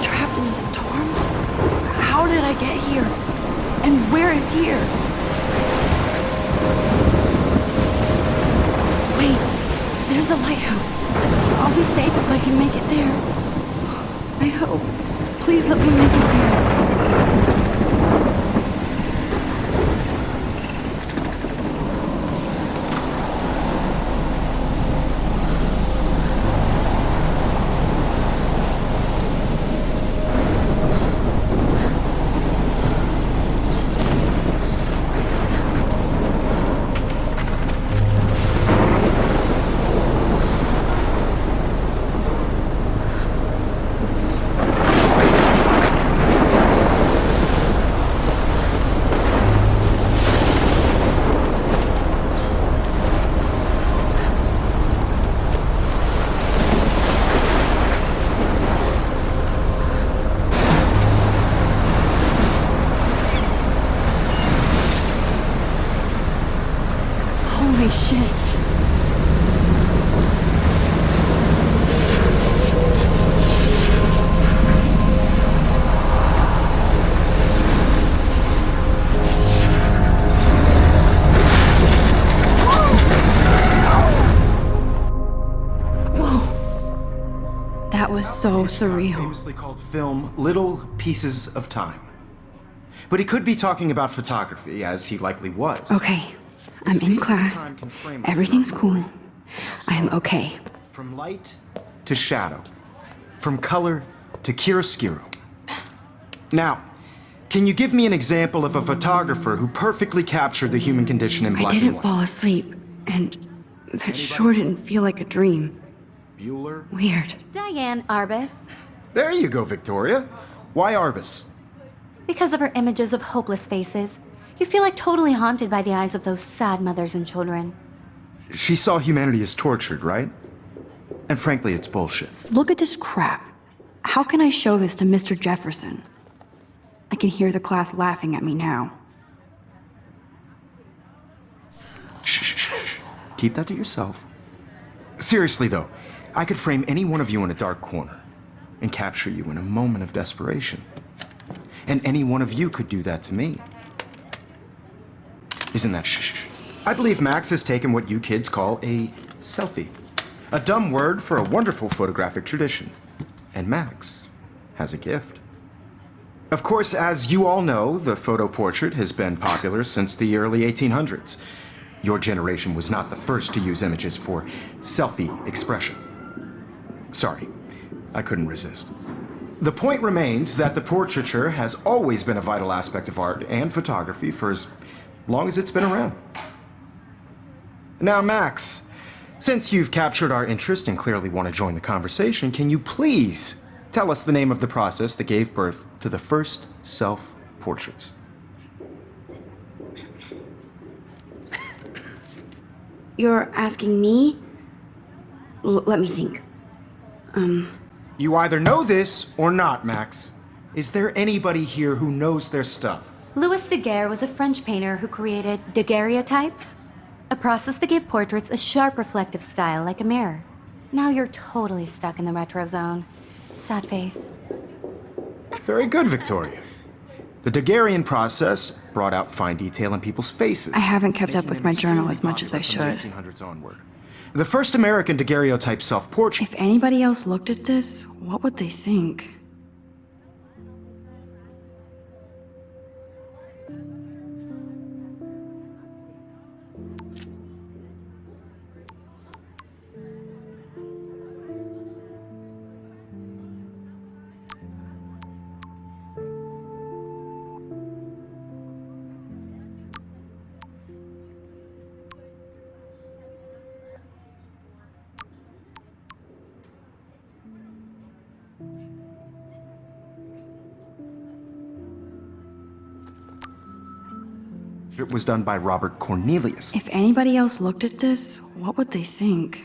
trapped in a storm? How did I get here? And where is here? Wait, there's the lighthouse. I'll be safe if I can make it there. I hope. Please let me make it there. Holy shit. Whoa. That was so surreal. Famously called film Little Pieces of Time. But he could be talking about photography, as he likely was. Okay. I'm in class. Everything's cool. I am okay. From light to shadow. From color to chiaroscuro. Now, can you give me an example of a photographer who perfectly captured the human condition in black and white? I didn't fall asleep, and that sure didn't feel like a dream. Bueller? Weird. Diane Arbus. There you go, Victoria. Why Arbus? Because of her images of hopeless faces, you feel like totally haunted by the eyes of those sad mothers and children. She saw humanity as tortured, right? And frankly, it's bullshit. Look at this crap. How can I show this to Mr. Jefferson? I can hear the class laughing at me now. Shh. Keep that to yourself. Seriously, though, I could frame any one of you in a dark corner and capture you in a moment of desperation. And any one of you could do that to me. Isn't that shh? I believe Max has taken what you kids call a selfie. A dumb word for a wonderful photographic tradition. And Max has a gift. Of course, as you all know, the photo portrait has been popular since the early 1800s. Your generation was not the first to use images for selfie expression. Sorry, I couldn't resist. The point remains that the portraiture has always been a vital aspect of art and photography for as long as it's been around. Now, Max, since you've captured our interest and clearly want to join the conversation, can you please tell us the name of the process that gave birth to the first self-portraits? You're asking me? Let me think. You either know this or not, Max. Is there anybody here who knows their stuff? Louis Daguerre was a French painter who created daguerreotypes, a process that gave portraits a sharp reflective style like a mirror. Now you're totally stuck in the retro zone. Sad face. Very good, Victoria. The Daguerrean process brought out fine detail in people's faces. I haven't kept up with my journal as much as I should. From the 1800s onward. The first American daguerreotype self-portrait. If anybody else looked at this, what would they think? It was done by Robert Cornelius. If anybody else looked at this, what would they think?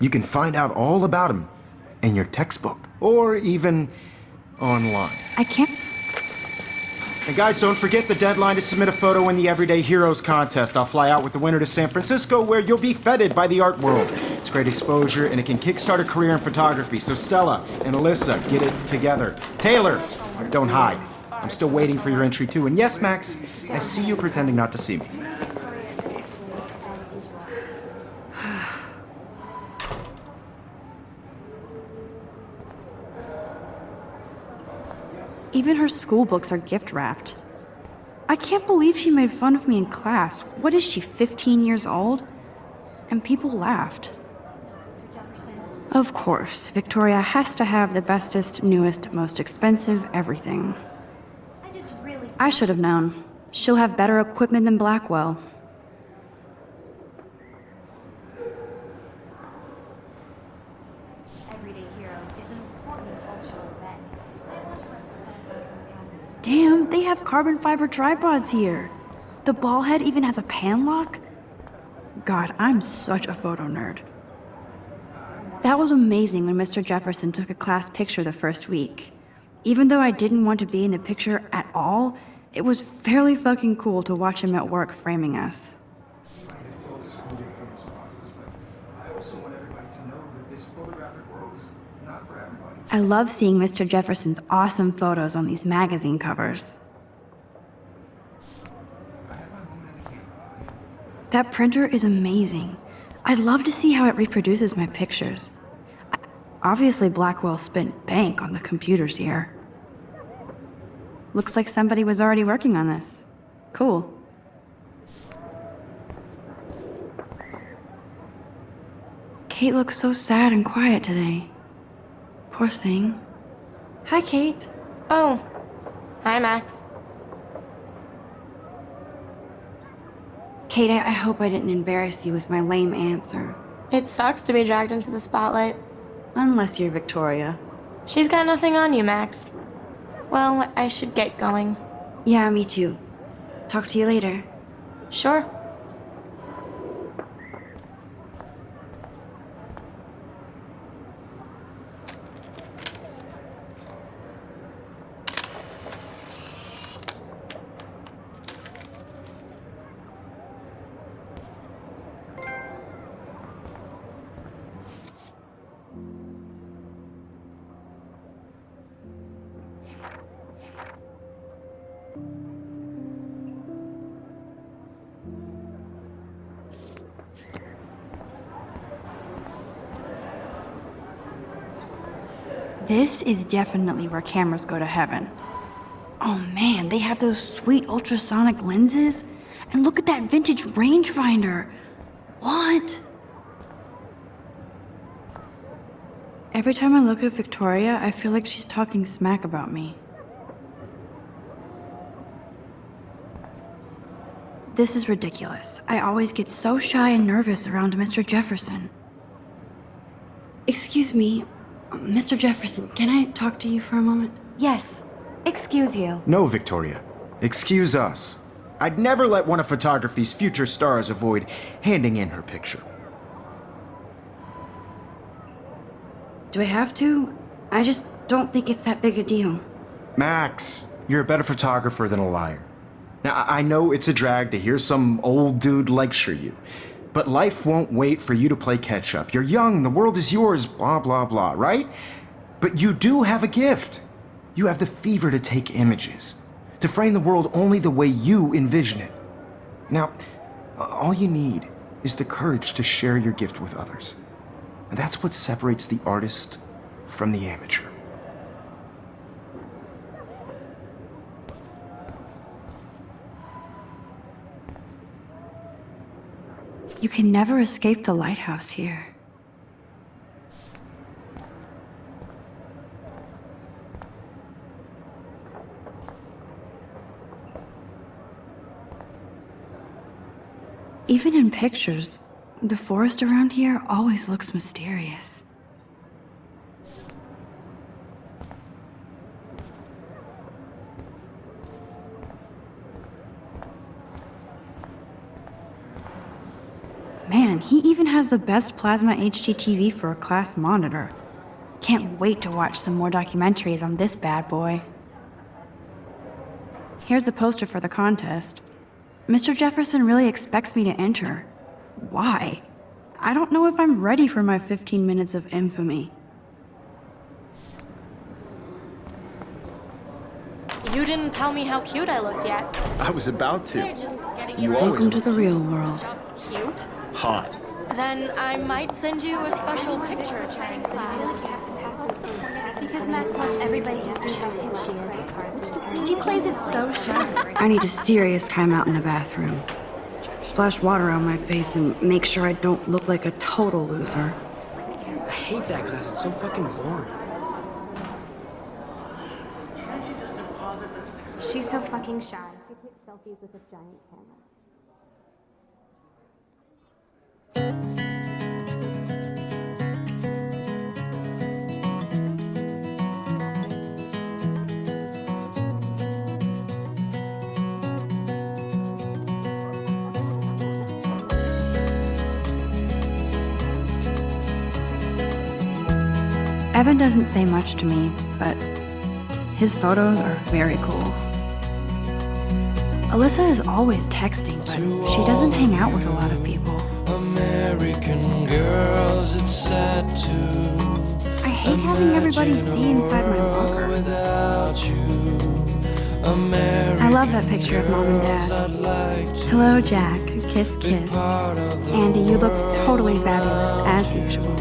You can find out all about him in your textbook, or even online. I can't... And guys, don't forget the deadline to submit a photo in the Everyday Heroes contest. I'll fly out with the winner to San Francisco, where you'll be feted by the art world. It's great exposure, and it can kickstart a career in photography. So Stella and Alyssa, get it together. Taylor, don't hide. I'm still waiting for your entry too. And yes, Max, I see you pretending not to see me. Even her school books are gift wrapped. I can't believe she made fun of me in class. What is she, 15 years old? And people laughed. Of course, Victoria has to have the bestest, newest, most expensive everything. I should have known. She'll have better equipment than Blackwell. Everyday Heroes is an important cultural event. I want to represent it. Damn, they have carbon fiber tripods here. The ball head even has a pan lock? God, I'm such a photo nerd. That was amazing when Mr. Jefferson took a class picture the first week. Even though I didn't want to be in the picture at all, it was fairly fucking cool to watch him at work framing us. I love seeing Mr. Jefferson's awesome photos on these magazine covers. That printer is amazing. I'd love to see how it reproduces my pictures. Obviously, Blackwell spent bank on the computers here. Looks like somebody was already working on this. Cool. Kate looks so sad and quiet today. Poor thing. Hi, Kate. Oh. Hi, Max. Kate, I hope I didn't embarrass you with my lame answer. It sucks to be dragged into the spotlight. Unless you're Victoria. She's got nothing on you, Max. Well, I should get going. Yeah, me too. Talk to you later. Sure. This is definitely where cameras go to heaven. Oh man, they have those sweet ultrasonic lenses. And look at that vintage rangefinder. What? Every time I look at Victoria, I feel like she's talking smack about me. This is ridiculous. I always get so shy and nervous around Mr. Jefferson. Excuse me, Mr. Jefferson, can I talk to you for a moment? Yes. Excuse you. No, Victoria. Excuse us. I'd never let one of photography's future stars avoid handing in her picture. Do I have to? I just don't think it's that big a deal. Max, you're a better photographer than a liar. Now, I know it's a drag to hear some old dude lecture you, but life won't wait for you to play catch-up. You're young, the world is yours, blah, blah, blah, right? But you do have a gift. You have the fever to take images, to frame the world only the way you envision it. Now, all you need is the courage to share your gift with others. And that's what separates the artist from the amateur. You can never escape the lighthouse here. Even in pictures, the forest around here always looks mysterious. Man, he even has the best plasma HDTV for a class monitor. Can't wait to watch some more documentaries on this bad boy. Here's the poster for the contest. Mr. Jefferson really expects me to enter. Why? I don't know if I'm ready for my 15 minutes of infamy. You didn't tell me how cute I looked yet. I was about to. They're just getting You you always Welcome to the real world. just cute. hot. Then I might send you a special picture. Because Max wants everybody to see how hip she is. She plays it so shy. I need a serious timeout in the bathroom. Splash water on my face and make sure I don't look like a total loser. I hate that class. It's so fucking boring. She's so fucking shy. She takes selfies with this giant camera. Evan doesn't say much to me, but his photos are very cool. Alyssa is always texting, but she doesn't hang out with a lot of people. American girls, it's sad to I hate having everybody see inside my locker. without you. I love that picture of Mom and Dad. I'd like to Hello, Jack. Kiss, kiss. part of the Andy, you look totally fabulous, as usual.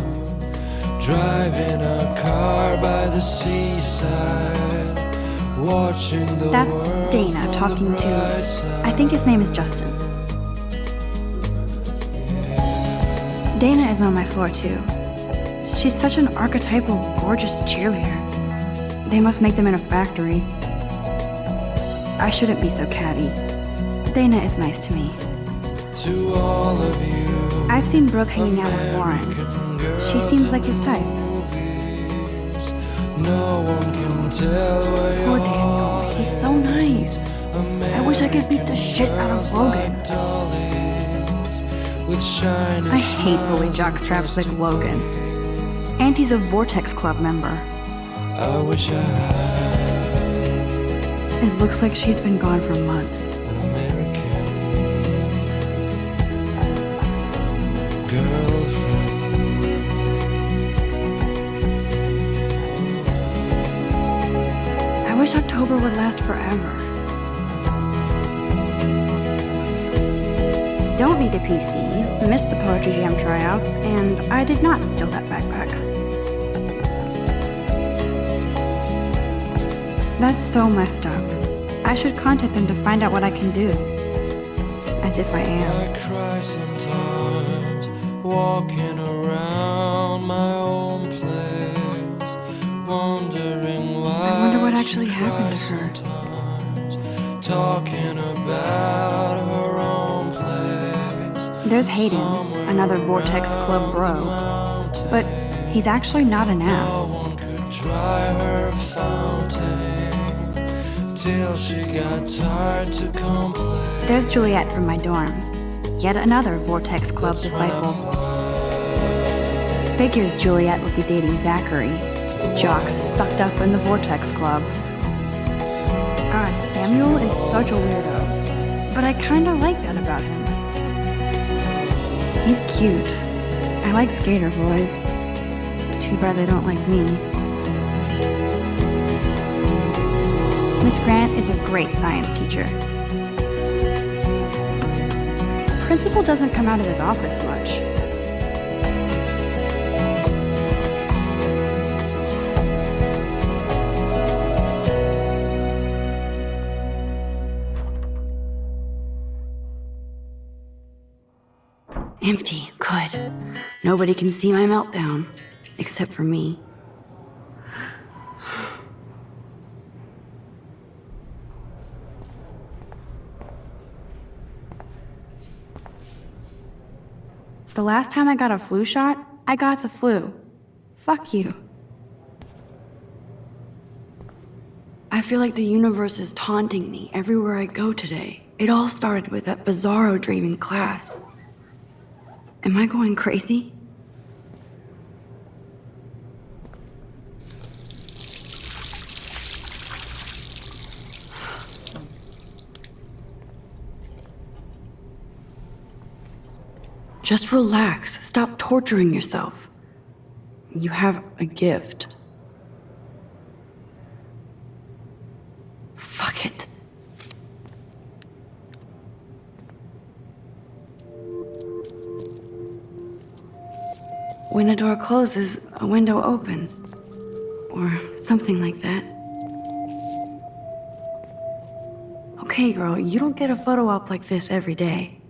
driving a car by the seaside, watching the That's world Dana from talking the to, bright side. I think his name is Justin. Dana is on my floor too. She's such an archetypal, gorgeous cheerleader. They must make them in a factory. I shouldn't be so catty. Dana is nice to me. To all of you, I've seen Brooke hanging out with Warren. She seems like his type. no one can tell where Poor your Daniel, he's so nice. I wish I could beat the shit out of Logan. with shiny I hate bully jockstraps like Logan. And he's a Vortex Club member. I wish I had It looks like she's been gone for months. an American girlfriend. I wish October would last forever. Don't need a PC, missed the Poetry Jam tryouts, and I did not steal that backpack. That's so messed up. I should contact them to find out what I can do. As if I am. I cry sometimes, walking around my own place, wondering why. I wonder what actually she happened to cries her. sometimes, talking about her own place. There's Hayden, another Vortex Club bro. But he's actually not an No ass. one could dry her fountain till she got tired to complain. There's Juliet from my dorm. Yet another Vortex Club disciple. Figures Juliet would be dating Zachary. Jocks sucked up in the Vortex Club. God, Samuel is such a weirdo. But I kinda like that about him. He's cute. I like skater boys. Too bad they don't like me. Miss Grant is a great science teacher. Principal doesn't come out of his office much. Empty. Good. Nobody can see my meltdown. Except for me. The last time I got a flu shot, I got the flu. Fuck you. I feel like the universe is taunting me everywhere I go today. It all started with that bizarro dream in class. Am I going crazy? Just relax. Stop torturing yourself. You have a gift. Fuck it. When a door closes, a window opens. Or something like that. Okay, girl, you don't get a photo op like this every day.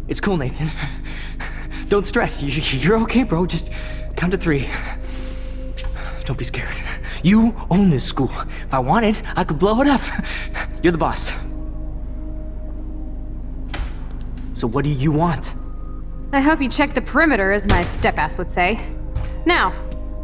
It's cool, Nathan. Don't stress. You're okay, bro. Just count to 3. Don't be scared. You own this school. If I wanted, I could blow it up. You're the boss. So what do you want? I hope you checked the perimeter, as my step-ass would say. Now,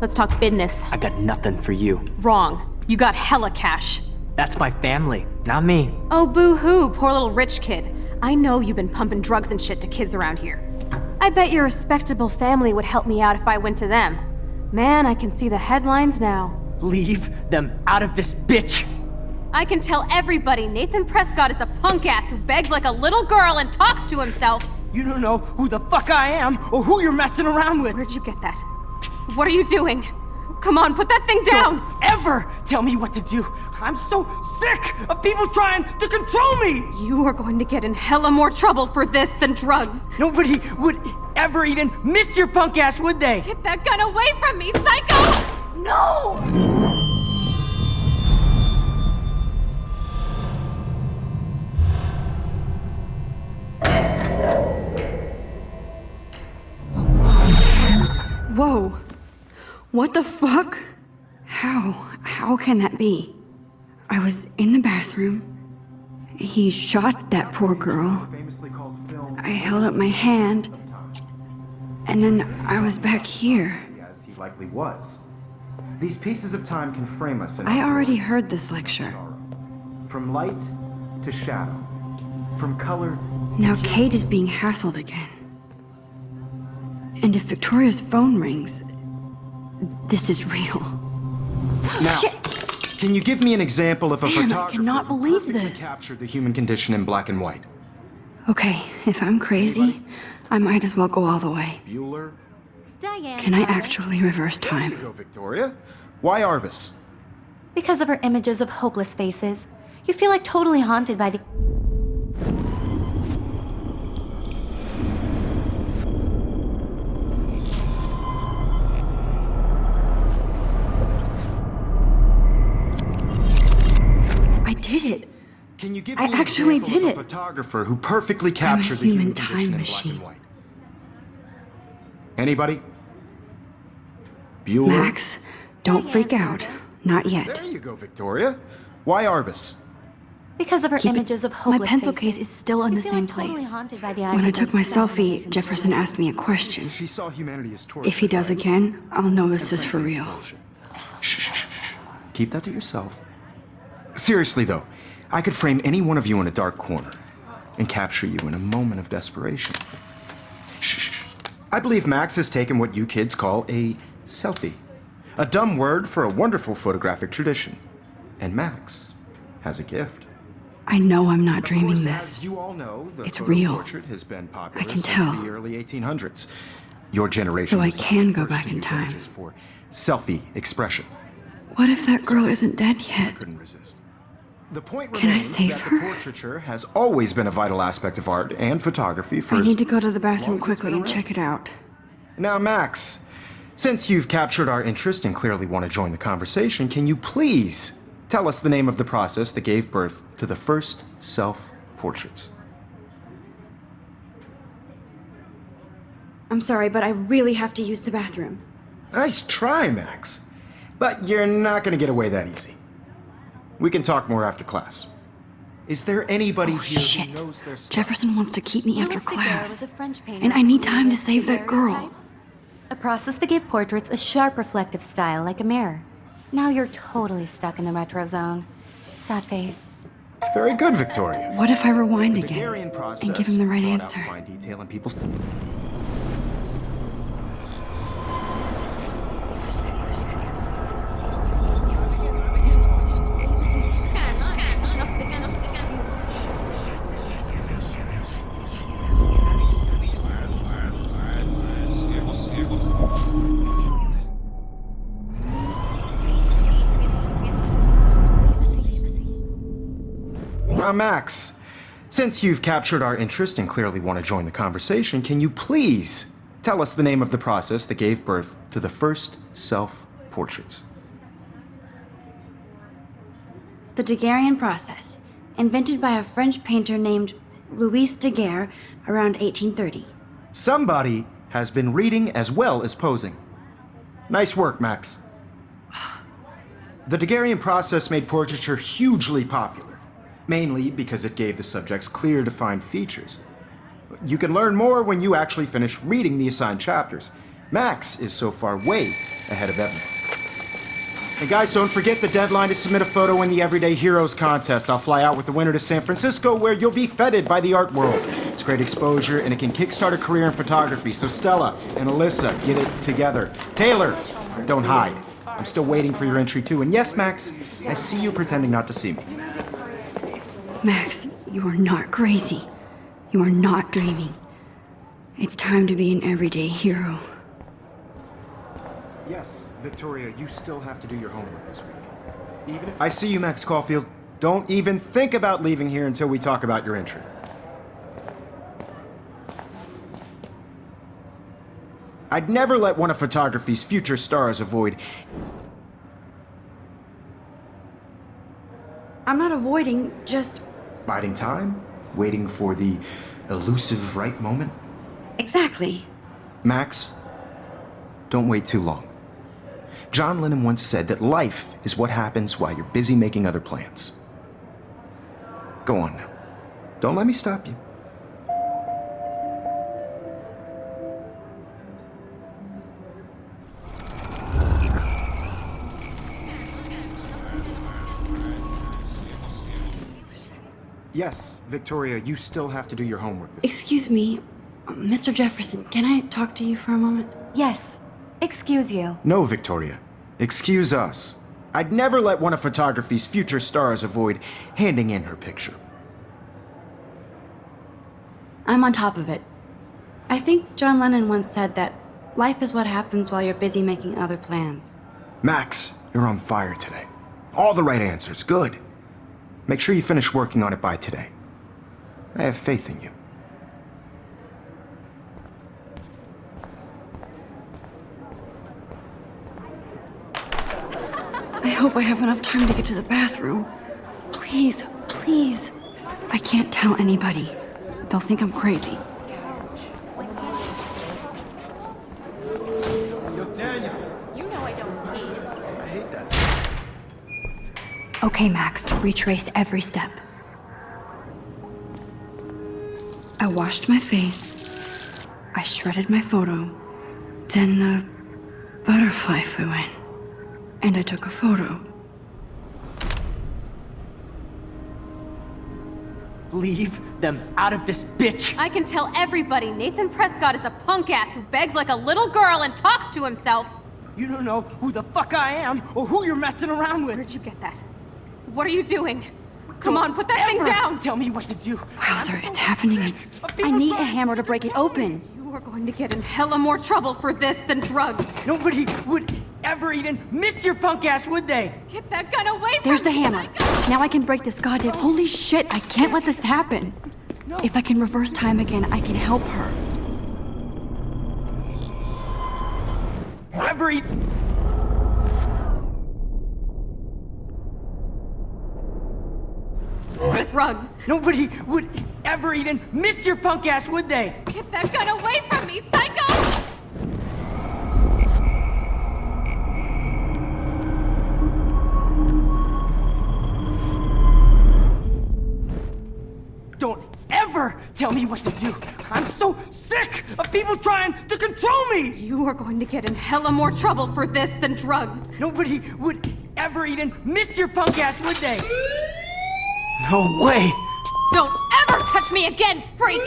let's talk business. I got nothing for you. Wrong. You got hella cash. That's my family, not me. Oh, boo-hoo, poor little rich kid. I know you've been pumping drugs and shit to kids around here. I bet your respectable family would help me out if I went to them. Man, I can see the headlines now. Leave them out of this bitch! I can tell everybody Nathan Prescott is a punk ass who begs like a little girl and talks to himself. You don't know who the fuck I am or who you're messing around with. Where'd you get that? What are you doing? Come on, put that thing down! Don't ever tell me what to do. I'm so sick of people trying to control me! You are going to get in hella more trouble for this than drugs. Nobody would ever even miss your punk ass, would they? Get that gun away from me, psycho! No! Whoa. What the fuck? How can that be? I was in the bathroom. He shot that poor girl. I held up my hand. And then I was back here. As he likely was. These pieces of time can frame us in I already heard this lecture. From light to shadow. From color. Now Kate is being hassled again. And if Victoria's phone rings, this is real. Now, Shit. Can you give me an example of a Damn, I photographer cannot who believe perfectly this. captured the human condition in black and white? Okay, if I'm crazy, I might as well go all the way. Bueller? Diane. Can I Arbus. actually reverse There you time? go, Victoria. Why Arbus? Because of her images of hopeless faces, you feel like totally haunted by the. I did it. Can you give I me an actually example did of a it. photographer who perfectly captured the human human condition time in black machine. and white? Anybody? Bueller? Max, don't freak out. Not yet. There you go, Victoria. Why Arbus? Because of her Keep it- images of My hopeless pencil faces, case is still in you the feel same like totally place. haunted by the eyes When I of took those my sad selfie, innocent Jefferson children. asked me a question. She saw humanity as torture. If he does right? again, I'll know this is for real. Shh, shh, shh, shh. Keep that to yourself. Seriously, though, I could frame any one of you in a dark corner and capture you in a moment of desperation. Shh, shh, shh. I believe Max has taken what you kids call a selfie. A dumb word for a wonderful photographic tradition. And Max has a gift. I know I'm not Of dreaming course, this. as you all know, the It's photo real. portrait has been popular I can since tell. the early 1800s. Your generation So I was the can go first back to in use time. images for selfie expression. What if that girl isn't dead yet? Couldn't resist. The point Can I remains save that her? the portraiture has always been a vital aspect of art and photography for I as need to go to the long bathroom as it's quickly been and around. check it out. Now, Max, since you've captured our interest and clearly want to join the conversation, can you please tell us the name of the process that gave birth to the first self-portraits? I'm sorry, but I really have to use the bathroom. Nice try, Max. But you're not gonna get away that easy. We can talk more after class. Is there anybody here Shit. who knows their stuff? Jefferson wants to keep me after Louis Daguerre class. was a French painter And I need who time to created save that girl. daguerreotypes, a process that gave portraits a sharp reflective style like a mirror. Now you're totally stuck in the retro zone. Sad face. Very good, Victoria. What if I rewind The again Daguerrean process and give him the right brought out answer? fine detail in people's. Now, Max, since you've captured our interest and clearly want to join the conversation, can you please tell us the name of the process that gave birth to the first self-portraits? The Daguerrean process, invented by a French painter named Louis Daguerre around 1830. Somebody has been reading as well as posing. Nice work, Max. The Daguerrean process made portraiture hugely popular, mainly because it gave the subjects clear, defined features. You can learn more when you actually finish reading the assigned chapters. Max is so far way ahead of Evan. And guys, don't forget the deadline to submit a photo in the Everyday Heroes contest. I'll fly out with the winner to San Francisco, where you'll be feted by the art world. It's great exposure, and it can kickstart a career in photography. So Stella and Alyssa, get it together. Taylor, don't hide. I'm still waiting for your entry too. And yes, Max, I see you pretending not to see me. Max, you are not crazy. You are not dreaming. It's time to be an everyday hero. Yes, Victoria, you still have to do your homework this week. Even if I see you, Max Caulfield, don't even think about leaving here until we talk about your entry. I'd never let one of photography's future stars avoid. I'm not avoiding, just... Biding time, waiting for the elusive right moment. Exactly. Max, don't wait too long. John Lennon once said that life is what happens while you're busy making other plans. Go on now. Don't let me stop you. Yes, Victoria, you still have to do your homework this Excuse me, Mr. Jefferson, can I talk to you for a moment? Yes. Excuse you. No, Victoria. Excuse us. I'd never let one of photography's future stars avoid handing in her picture. I'm on top of it. I think John Lennon once said that life is what happens while you're busy making other plans. Max, you're on fire today. All the right answers. Good. Make sure you finish working on it by today. I have faith in you. I hope I have enough time to get to the bathroom. Please, please. I can't tell anybody. They'll think I'm crazy. You know I don't tease. I hate that. Okay, Max, retrace every step. I washed my face. I shredded my photo. Then the butterfly flew in. And I took a photo. Leave them out of this bitch! I can tell everybody Nathan Prescott is a punk ass who begs like a little girl and talks to himself. You don't know who the fuck I am or who you're messing around with. Where'd you get that? What are you doing? Come on, put that thing Ever down! Tell me what to do. Wowzer, it's happening. I need a hammer to break it open. You are going to get in hella more trouble for this than drugs. Nobody would ever even miss your punk ass, would they? Get that gun away from There's the me, hammer. psycho! Now I can break this goddamn... Holy shit, I can't let this happen. No. If I can reverse time again, I can help her. Ever even... Drugs. Nobody would ever even miss your punk ass, would they? Get that gun away from me, psycho! tell me what to do. I'm so sick of people trying to control me! You are going to get in hella more trouble for this than drugs. Nobody would ever even miss your punk ass, would they? No way! Don't ever touch me again, freak!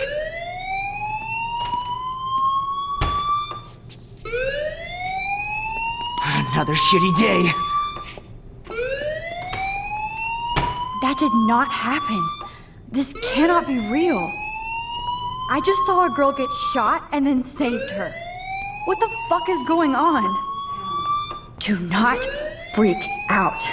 Another shitty day. That did not happen. This cannot be real. I just saw a girl get shot and then saved her. What the fuck is going on? Do not freak out.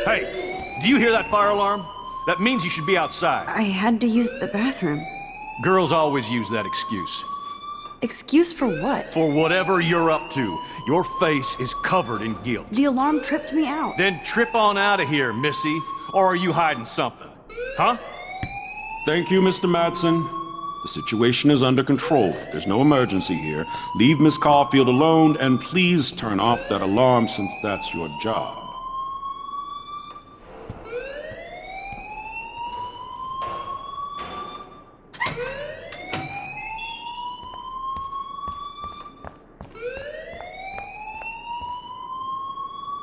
Hey, do you hear that fire alarm? That means you should be outside. I had to use the bathroom. Girls always use that excuse. Excuse for what? For whatever you're up to, your face is covered in guilt. The alarm tripped me out. Then trip on out of here, Missy. Or are you hiding something? Huh? Thank you, Mr. Madsen. The situation is under control. There's no emergency here. Leave Miss Caulfield alone, and please turn off that alarm since that's your job.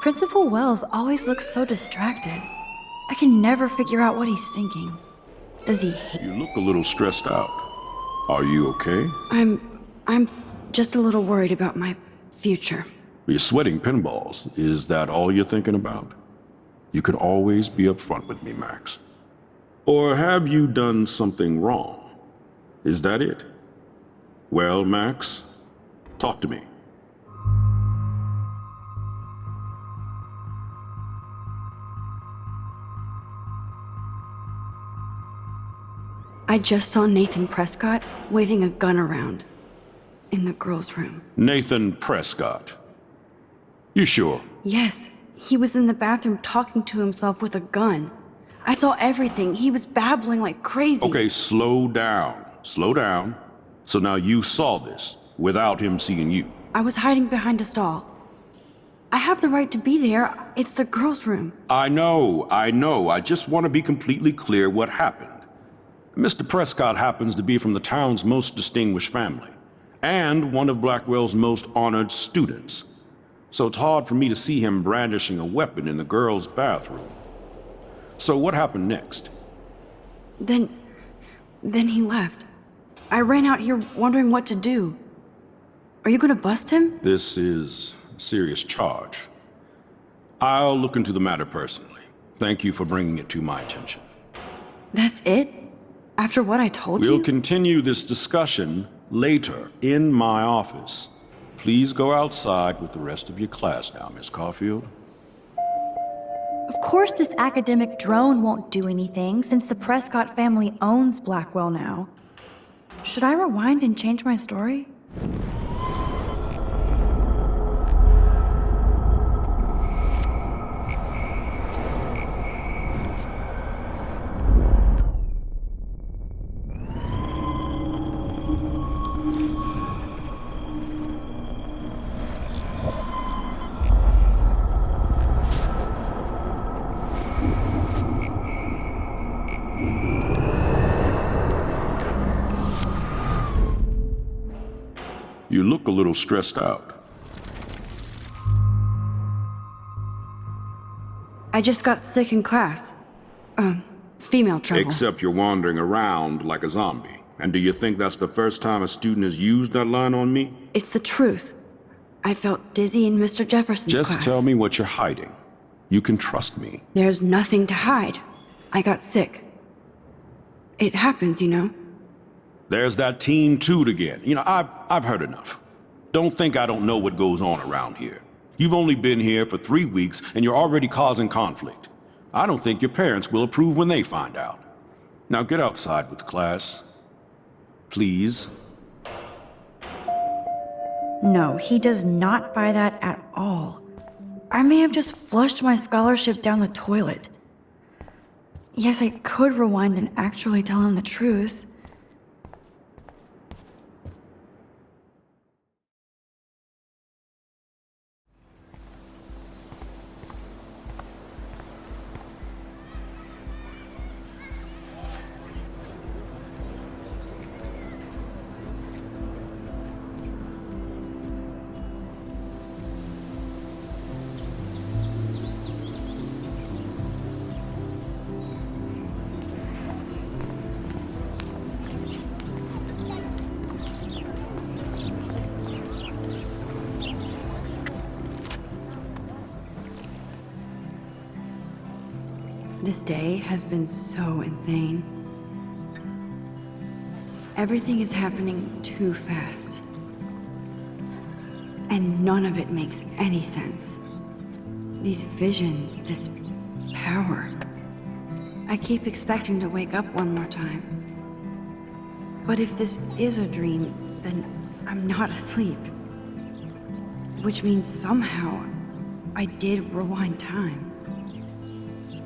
Principal Wells always looks so distracted. I can never figure out what he's thinking. Does he hate You look a little stressed out. Are you okay? I'm just a little worried about my future. You're sweating pinballs. Is that all you're thinking about? You can always be upfront with me, Max. Or have you done something wrong? Is that it? Well, Max, talk to me. I just saw Nathan Prescott waving a gun around in the girls' room. Nathan Prescott. You sure? Yes, he was in the bathroom talking to himself with a gun. I saw everything. He was babbling like crazy. Okay, slow down. Slow down. So now you saw this without him seeing you. I was hiding behind a stall. I have the right to be there. It's the girls' room. I know. I just want to be completely clear what happened. Mr. Prescott happens to be from the town's most distinguished family, and one of Blackwell's most honored students. So it's hard for me to see him brandishing a weapon in the girls' bathroom. So what happened next? Then he left. I ran out here wondering what to do. Are you gonna bust him? This is a serious charge. I'll look into the matter personally. Thank you for bringing it to my attention. That's it? After what I told you? We'll continue this discussion later in my office. Please go outside with the rest of your class now, Miss Caulfield. Of course this academic drone won't do anything since the Prescott family owns Blackwell now. Should I rewind and change my story? You look a little stressed out. I just got sick in class. Female trouble. Except you're wandering around like a zombie. And do you think that's the first time a student has used that line on me? It's the truth. I felt dizzy in Mr. Jefferson's class. Just tell me what you're hiding. You can trust me. There's nothing to hide. I got sick. It happens, you know. There's that teen toot again. You know, I've heard enough. Don't think I don't know what goes on around here. You've only been here for 3 weeks and you're already causing conflict. I don't think your parents will approve when they find out. Now get outside with class. Please. No, he does not buy that at all. I may have just flushed my scholarship down the toilet. Yes, I could rewind and actually tell him the truth. This day has been so insane. Everything is happening too fast. And none of it makes any sense. These visions, this power. I keep expecting to wake up one more time. But if this is a dream, then I'm not asleep. Which means somehow I did rewind time.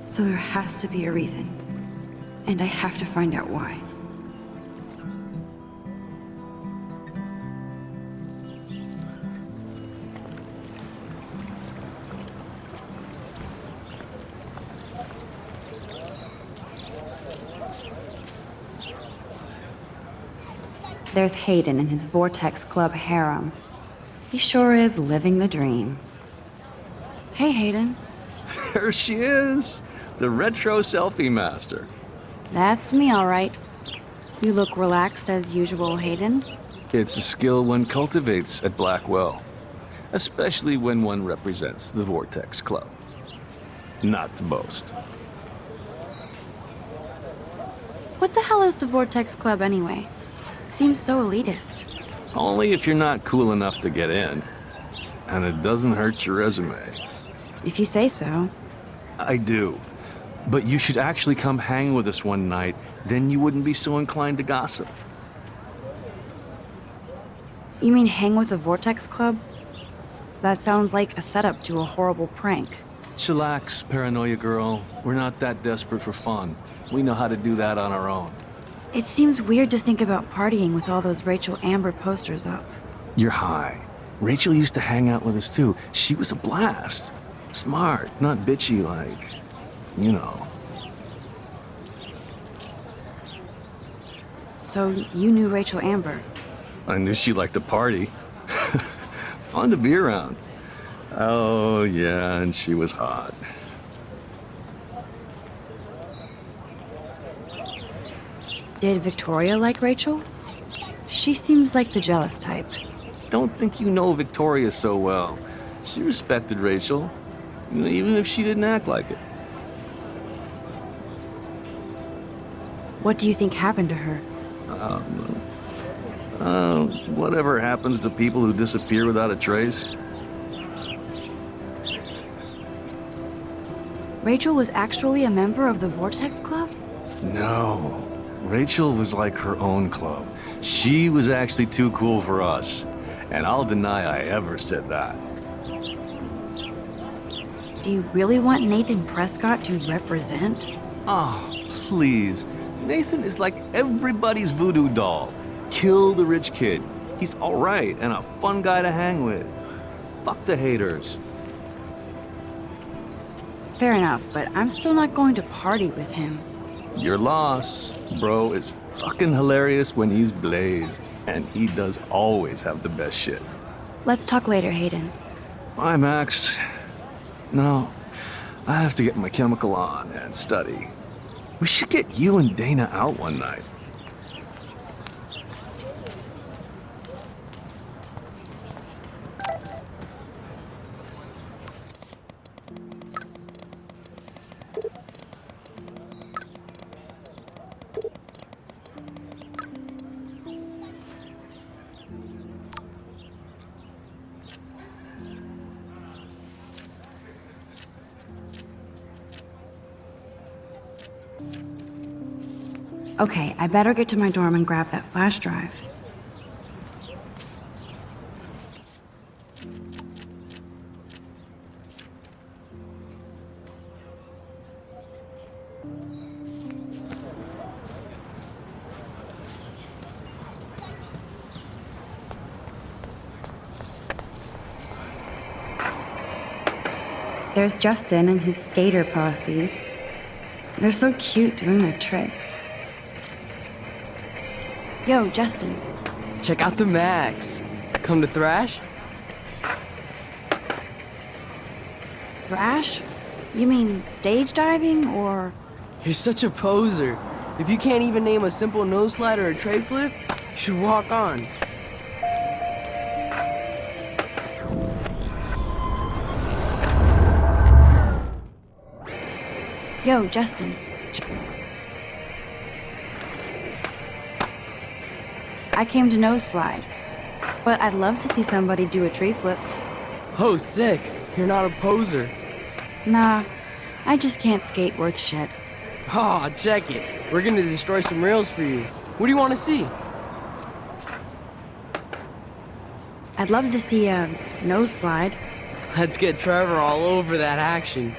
So there has to be a reason. And I have to find out why. There's Hayden in his Vortex Club harem. He sure is living the dream. Hey, Hayden. There she is, the retro selfie master. That's me, all right. You look relaxed as usual, Hayden. It's a skill one cultivates at Blackwell, especially when one represents the Vortex Club. Not to boast. What the hell is the Vortex Club anyway? It seems so elitist. Only if you're not cool enough to get in. And it doesn't hurt your resume. If you say so. I do. But you should actually come hang with us one night, then you wouldn't be so inclined to gossip. You mean hang with the Vortex Club? That sounds like a setup to a horrible prank. Chillax, paranoia girl. We're not that desperate for fun. We know how to do that on our own. It seems weird to think about partying with all those Rachel Amber posters up. You're high. Rachel used to hang out with us too. She was a blast. Smart, not bitchy like, you know. So you knew Rachel Amber? I knew she liked to party. Fun to be around. Oh, yeah, and she was hot. Did Victoria like Rachel? She seems like the jealous type. Don't think you know Victoria so well. She respected Rachel, even if she didn't act like it. What do you think happened to her? Whatever happens to people who disappear without a trace. Rachel was actually a member of the Vortex Club? No. Rachel was like her own club. She was actually too cool for us. And I'll deny I ever said that. Do you really want Nathan Prescott to represent? Oh, please. Nathan is like everybody's voodoo doll. Kill the rich kid. He's alright and a fun guy to hang with. Fuck the haters. Fair enough, but I'm still not going to party with him. Your loss. Bro is fucking hilarious when he's blazed. And he does always have the best shit. Let's talk later, Hayden. Bye, Max. No, I have to get my chemical on and study. We should get you and Dana out one night. Okay, I better get to my dorm and grab that flash drive. there's Justin and his skater posse. They're so cute doing their tricks. Yo, Justin. Check out the Max. Come to Thrash? Thrash? You mean stage diving, or...? You're such a poser. If you can't even name a simple nose slide or a tray flip, you should walk on. Yo, Justin. I came to nose slide, but I'd love to see somebody do a tree flip. Oh, sick. You're not a poser. Nah, I just can't skate worth shit. Aw, check it. We're gonna destroy some rails for you. What do you want to see? I'd love to see a nose slide. Let's get Trevor all over that action.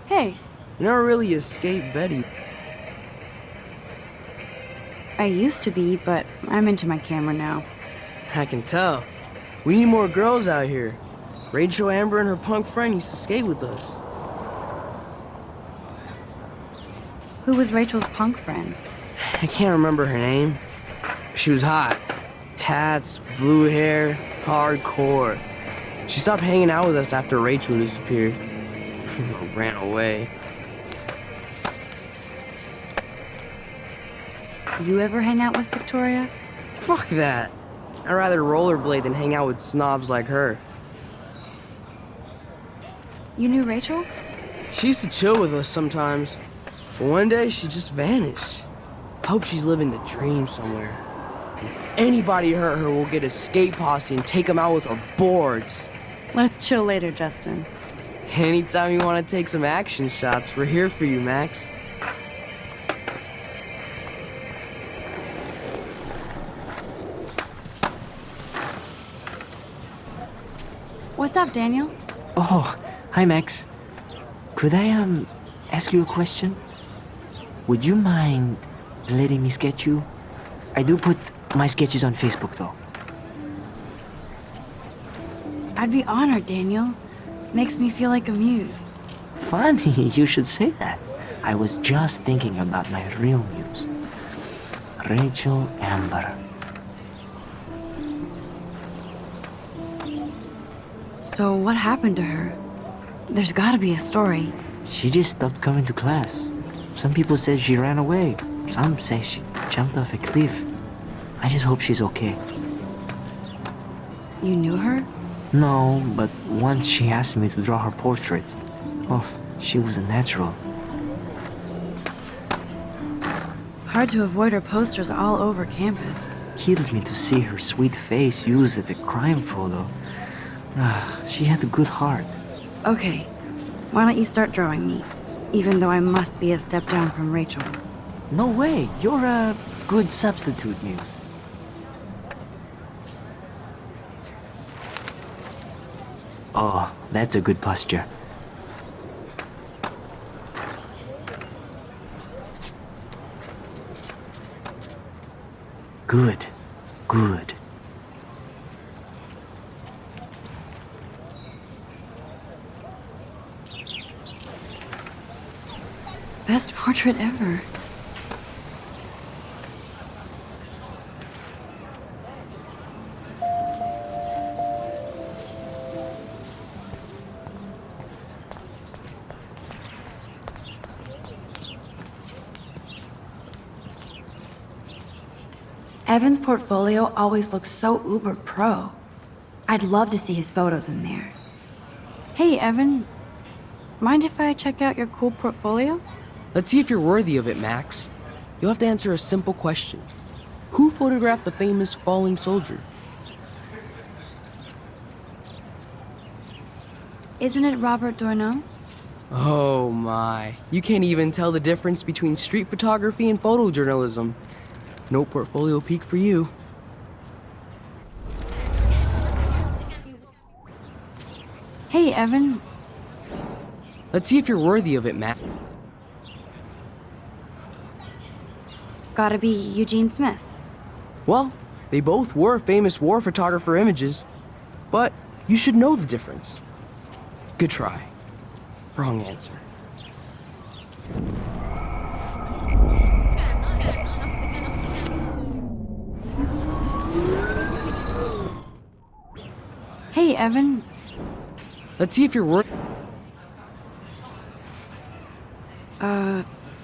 Hey, You're not really a skate Betty. I used to be, but I'm into my camera now. I can tell. We need more girls out here. Rachel, Amber, and her punk friend used to skate with us. Who was Rachel's punk friend? I can't remember her name. She was hot. Tats, blue hair, hardcore. She stopped hanging out with us after Rachel disappeared. Ran away. You ever hang out with Victoria? Fuck that. I'd rather rollerblade than hang out with snobs like her. You knew Rachel? She used to chill with us sometimes, but one day she just vanished. I hope she's living the dream somewhere. And if anybody hurt her, we'll get a skate posse and take them out with our boards. Let's chill later, Justin. Anytime you want to take some action shots, we're here for you, Max. What's up, Daniel? Oh, hi, Max. Could I, ask you a question? Would you mind letting me sketch you? I do put my sketches on Facebook, though. I'd be honored, Daniel. Makes me feel like a muse. Funny, you should say that. I was just thinking about my real muse. Rachel Amber. So what happened to her? There's gotta be a story. She just stopped coming to class. Some people said she ran away. Some say she jumped off a cliff. I just hope she's okay. You knew her? No, but once she asked me to draw her portrait. Oh, she was a natural. Hard to avoid her posters all over campus. Kills me to see her sweet face used as a crime photo. Ah, she had a good heart. Okay, why don't you start drawing me? Even though I must be a step down from Rachel. No way, you're a good substitute, Muse. Oh, that's a good posture. Good, good. Best portrait ever. Evan's portfolio always looks so uber pro. I'd love to see his photos in there. Hey, Evan. Mind if I check out your cool portfolio? Let's see if you're worthy of it, Max. You'll have to answer a simple question. Who photographed the famous falling soldier? Isn't it Robert Dontnod? Oh my. You can't even tell the difference between street photography and photojournalism. No portfolio peak for you. Hey, Evan. Let's see if you're worthy of it, Matt. Gotta be Eugene Smith. Well, they both were famous war photographer images, but you should know the difference. Good try. Wrong answer. Hey, Evan. Let's see if you're worth.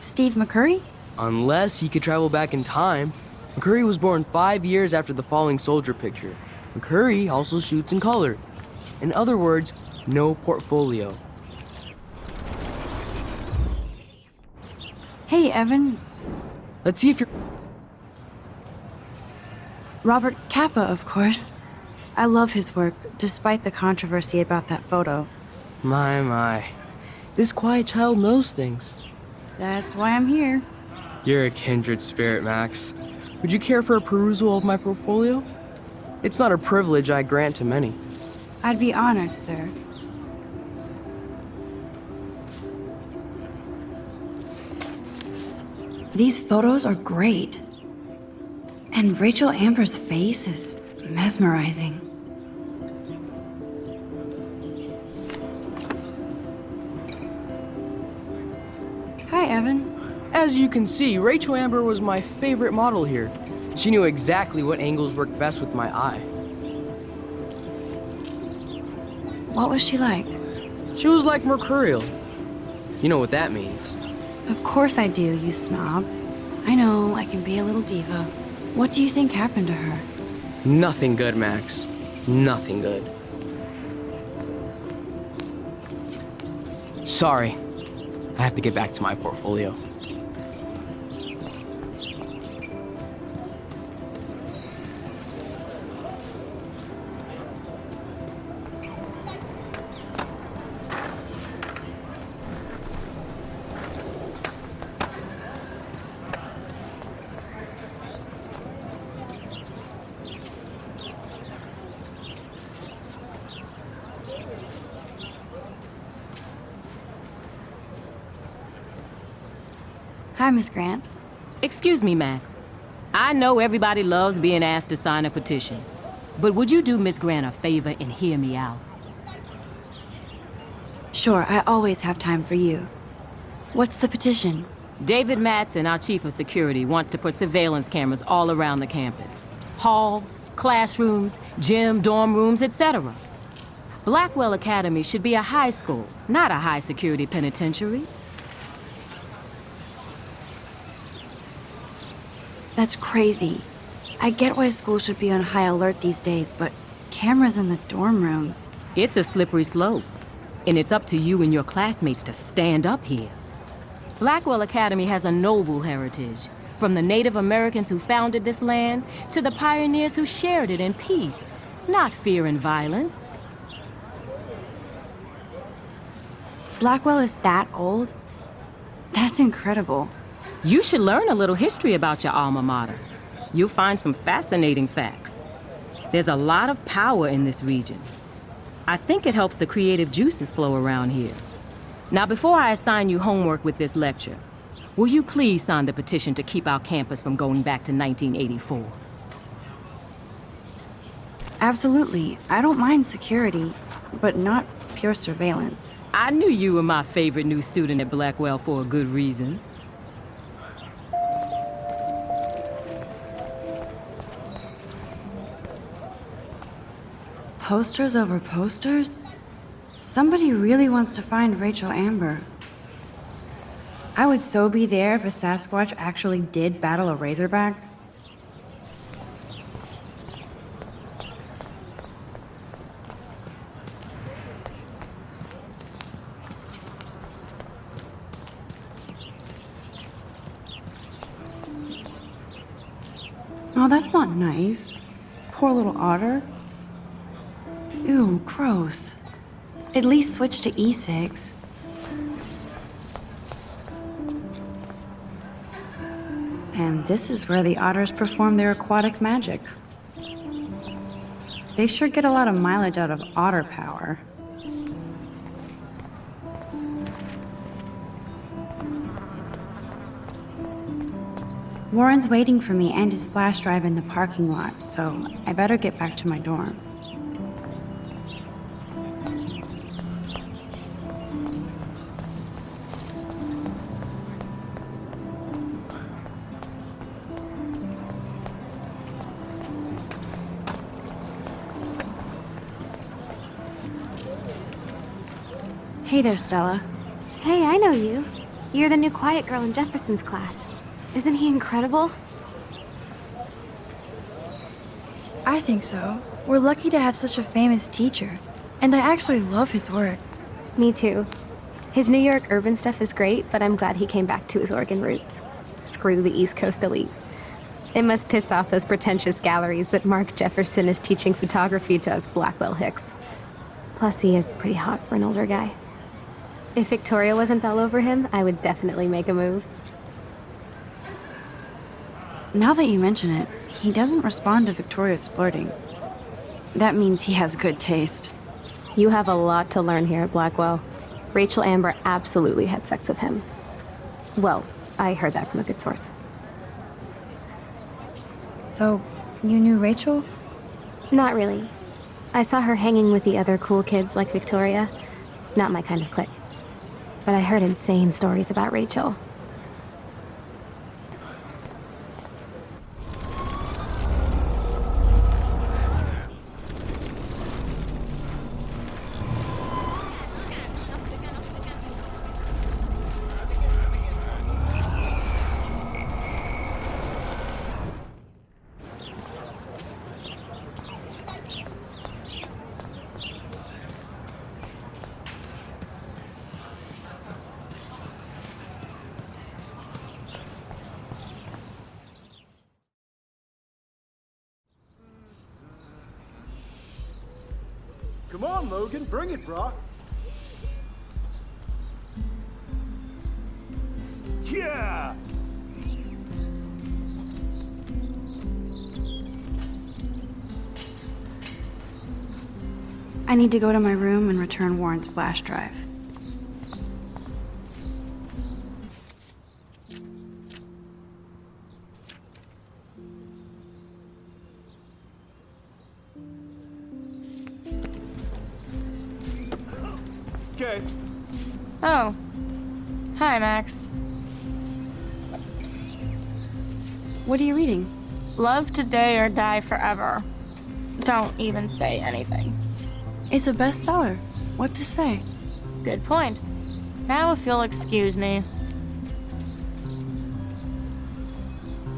Steve McCurry? Unless he could travel back in time. McCurry was born 5 years after the falling soldier picture. McCurry also shoots in color. In other words, no portfolio. Hey, Evan. Let's see if you're. Robert Capa, of course. I love his work, despite the controversy about that photo. My. This quiet child knows things. That's why I'm here. You're a kindred spirit, Max. Would you care for a perusal of my portfolio? It's not a privilege I grant to many. I'd be honored, sir. These photos are great. And Rachel Amber's face is mesmerizing. Hi, Evan. As you can see, Rachel Amber was my favorite model here. She knew exactly what angles worked best with my eye. What was she like? She was like mercurial. You know what that means. Of course I do, you snob. I know, I can be a little diva. What do you think happened to her? Nothing good, Max. Nothing good. Sorry. I have to get back to my portfolio. Hi, Miss Grant. Excuse me, Max. I know everybody loves being asked to sign a petition, but would you do Miss Grant a favor and hear me out? Sure, I always have time for you. What's the petition? David Matson, our chief of security, wants to put surveillance cameras all around the campus. Halls, classrooms, gym, dorm rooms, etc. Blackwell Academy should be a high school, not a high-security penitentiary. That's crazy. I get why schools should be on high alert these days, but cameras in the dorm rooms. It's a slippery slope, and it's up to you and your classmates to stand up here. Blackwell Academy has a noble heritage, from the Native Americans who founded this land to the pioneers who shared it in peace, not fear and violence. Blackwell is that old? That's incredible. You should learn a little history about your alma mater. You'll find some fascinating facts. There's a lot of power in this region. I think it helps the creative juices flow around here. Now, before I assign you homework with this lecture, will you please sign the petition to keep our campus from going back to 1984? Absolutely. I don't mind security, but not pure surveillance. I knew you were my favorite new student at Blackwell for a good reason. Posters over posters? Somebody really wants to find Rachel Amber. I would so be there if a Sasquatch actually did battle a Razorback. Oh, that's not nice. Poor little otter. Ew, gross. At least switch to E6. And this is where the otters perform their aquatic magic. They sure get a lot of mileage out of otter power. Warren's waiting for me and his flash drive in the parking lot, so I better get back to my dorm. Hey there, Stella. Hey, I know you. You're the new quiet girl in Jefferson's class. Isn't he incredible? I think so. We're lucky to have such a famous teacher, and I actually love his work. Me too. His New York urban stuff is great, but I'm glad he came back to his Oregon roots. Screw the East Coast elite. It must piss off those pretentious galleries that Mark Jefferson is teaching photography to us Blackwell Hicks. Plus, he is pretty hot for an older guy. If Victoria wasn't all over him, I would definitely make a move. Now that you mention it, he doesn't respond to Victoria's flirting. That means he has good taste. You have a lot to learn here at Blackwell. Rachel Amber absolutely had sex with him. Well, I heard that from a good source. So, you knew Rachel? Not really. I saw her hanging with the other cool kids like Victoria. Not my kind of clique. But I heard insane stories about Rachel. Come on, Logan, bring it, bro. Yeah! I need to go to my room and return Warren's flash drive. Okay. Oh. Hi, Max. What are you reading? Love today or die forever. Don't even say anything. It's a bestseller. What to say? Good point. Now if you'll excuse me.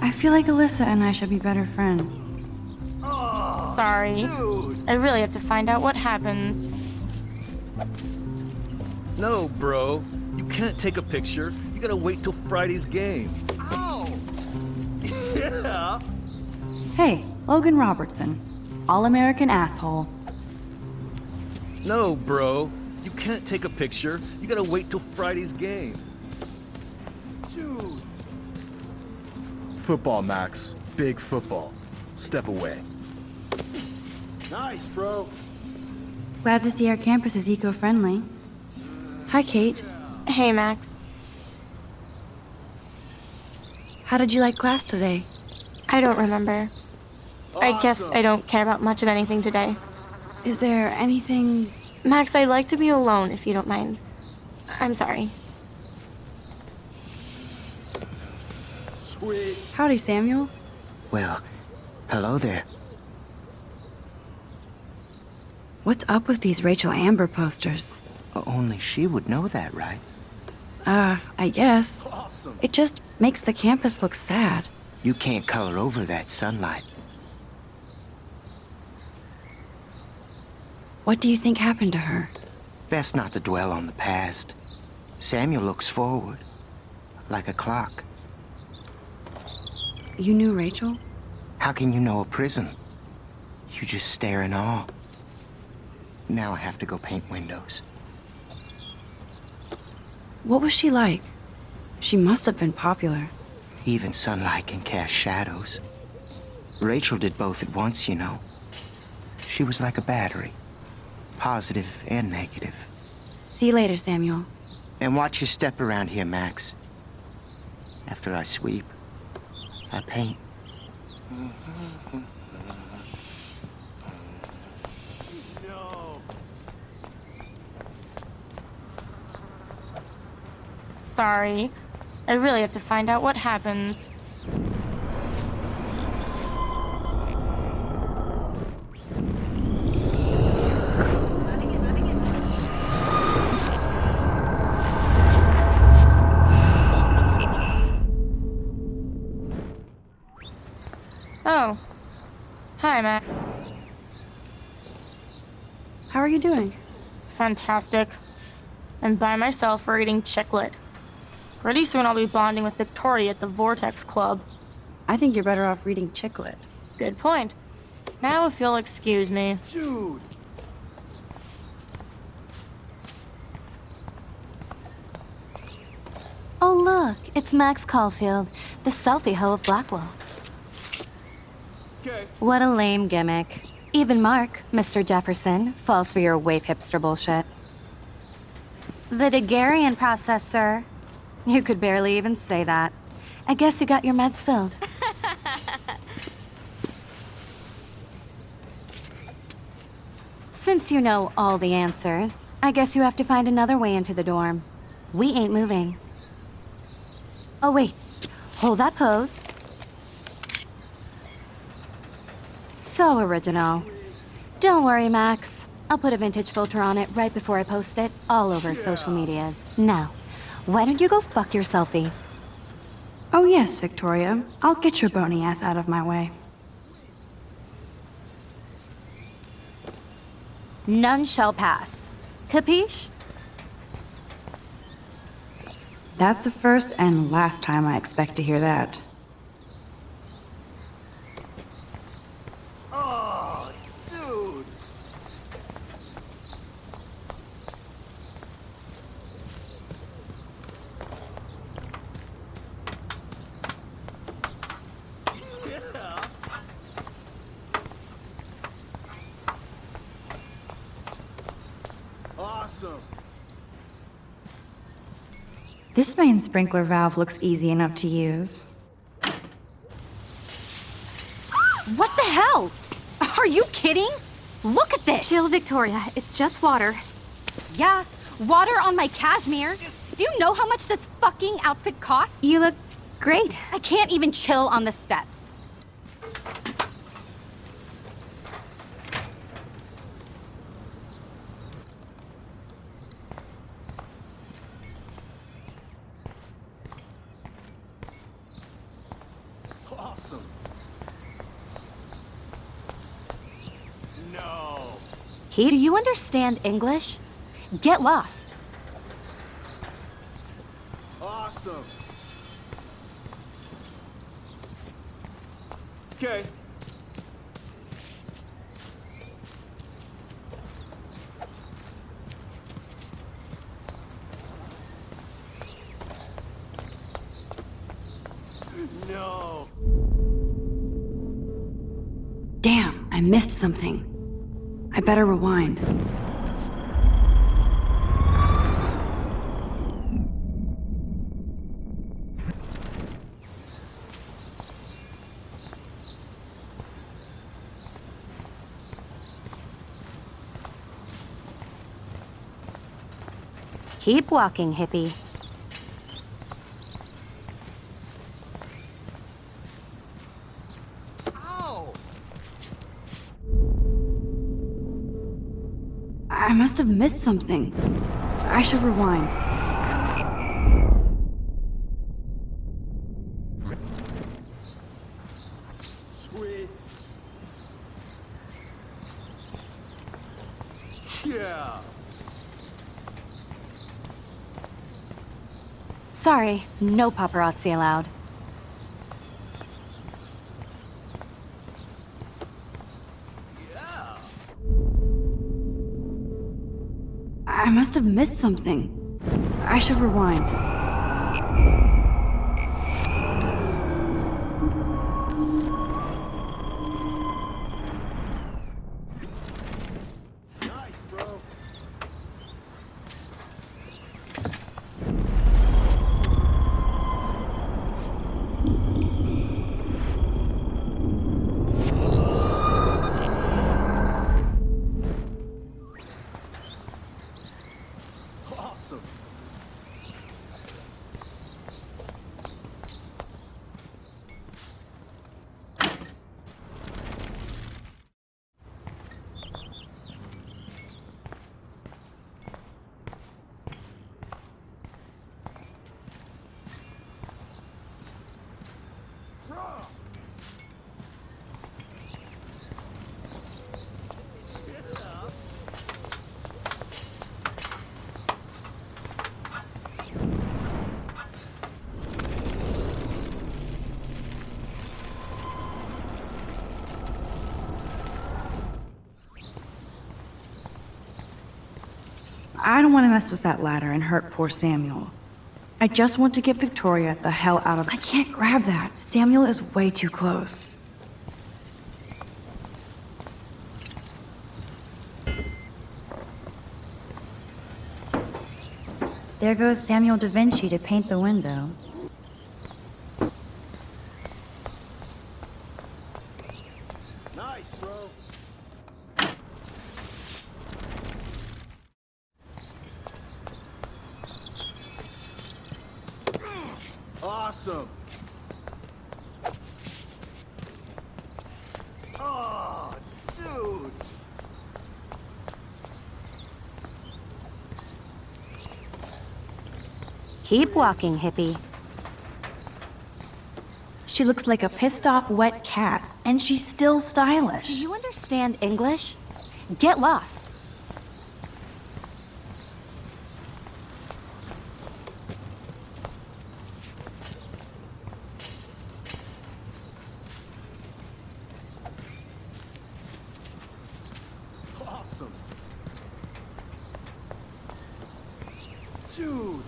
I feel like Alyssa and I should be better friends. Sorry. Dude. I really have to find out what happens. No, bro. You can't take a picture. You gotta wait till Friday's game. Ow! Yeah! Hey, Logan Robertson. All-American asshole. No, bro. You can't take a picture. You gotta wait till Friday's game. Dude. Football, Max. Big football. Step away. Nice, bro. Glad to see our campus is eco-friendly. Hi, Kate. Hey, Max. How did you like class today? I don't remember. I guess I don't care about much of anything today. Is there anything... Max, I'd like to be alone if you don't mind. I'm sorry. Sweet. Howdy, Samuel. Well, hello there. What's up with these Rachel Amber posters? Only she would know that, right? I guess. Awesome. It just makes the campus look sad. You can't color over that sunlight. What do you think happened to her? Best not to dwell on the past. Samuel looks forward, like a clock. You knew Rachel? How can you know a prison? You just stare in awe. Now I have to go paint windows. What was she like? She must have been popular. Even sunlight can cast shadows. Rachel did both at once, you know. She was like a battery. Positive and negative. See you later, Samuel. And watch your step around here, Max. After I sweep. I paint. Sorry. I really have to find out what happens. Oh. Hi, Matt. How are you doing? Fantastic. I'm by myself reading Chicklet. Pretty soon I'll be bonding with Victoria at the Vortex Club. I think you're better off reading Chicklet. Good point. Now if you'll excuse me. Dude! Oh, look, it's Max Caulfield, the selfie hoe of Blackwell. Okay. What a lame gimmick. Even Mark, Mr. Jefferson, falls for your waif hipster bullshit. The Daguerrean process, sir. You could barely even say that. I guess you got your meds filled. Since you know all the answers, I guess you have to find another way into the dorm. We ain't moving. Oh, wait. Hold that pose. So original. Don't worry, Max. I'll put a vintage filter on it right before I post it all over social medias. Now, why don't you go fuck your selfie? Oh yes, Victoria. I'll get your bony ass out of my way. None shall pass. Capiche? That's the first and last time I expect to hear that. Oh, dude! Yeah. Awesome. This main sprinkler valve looks easy enough to use. What the hell? Are you kidding? Look at this! Chill, Victoria. It's just water. Yeah, water on my cashmere. Do you know how much this fucking outfit costs? You look great. I can't even chill on the steps. Awesome. No. Do you understand English? Get lost. Awesome. Okay. No. Damn, I missed something. I better rewind. Keep walking, hippie. I must have missed something. I should rewind. Sweet. Yeah. Sorry, no paparazzi allowed. I must have missed something. I should rewind. Nice, bro. I don't want to mess with that ladder and hurt poor Samuel. I just want to get Victoria the hell out of... I can't grab that. Samuel is way too close. There goes Samuel da Vinci to paint the window. Nice, bro. Awesome. Oh, dude. Keep walking, hippie. She looks like a pissed-off wet cat, and she's still stylish. Do you understand English? Get lost. Awesome. Dude.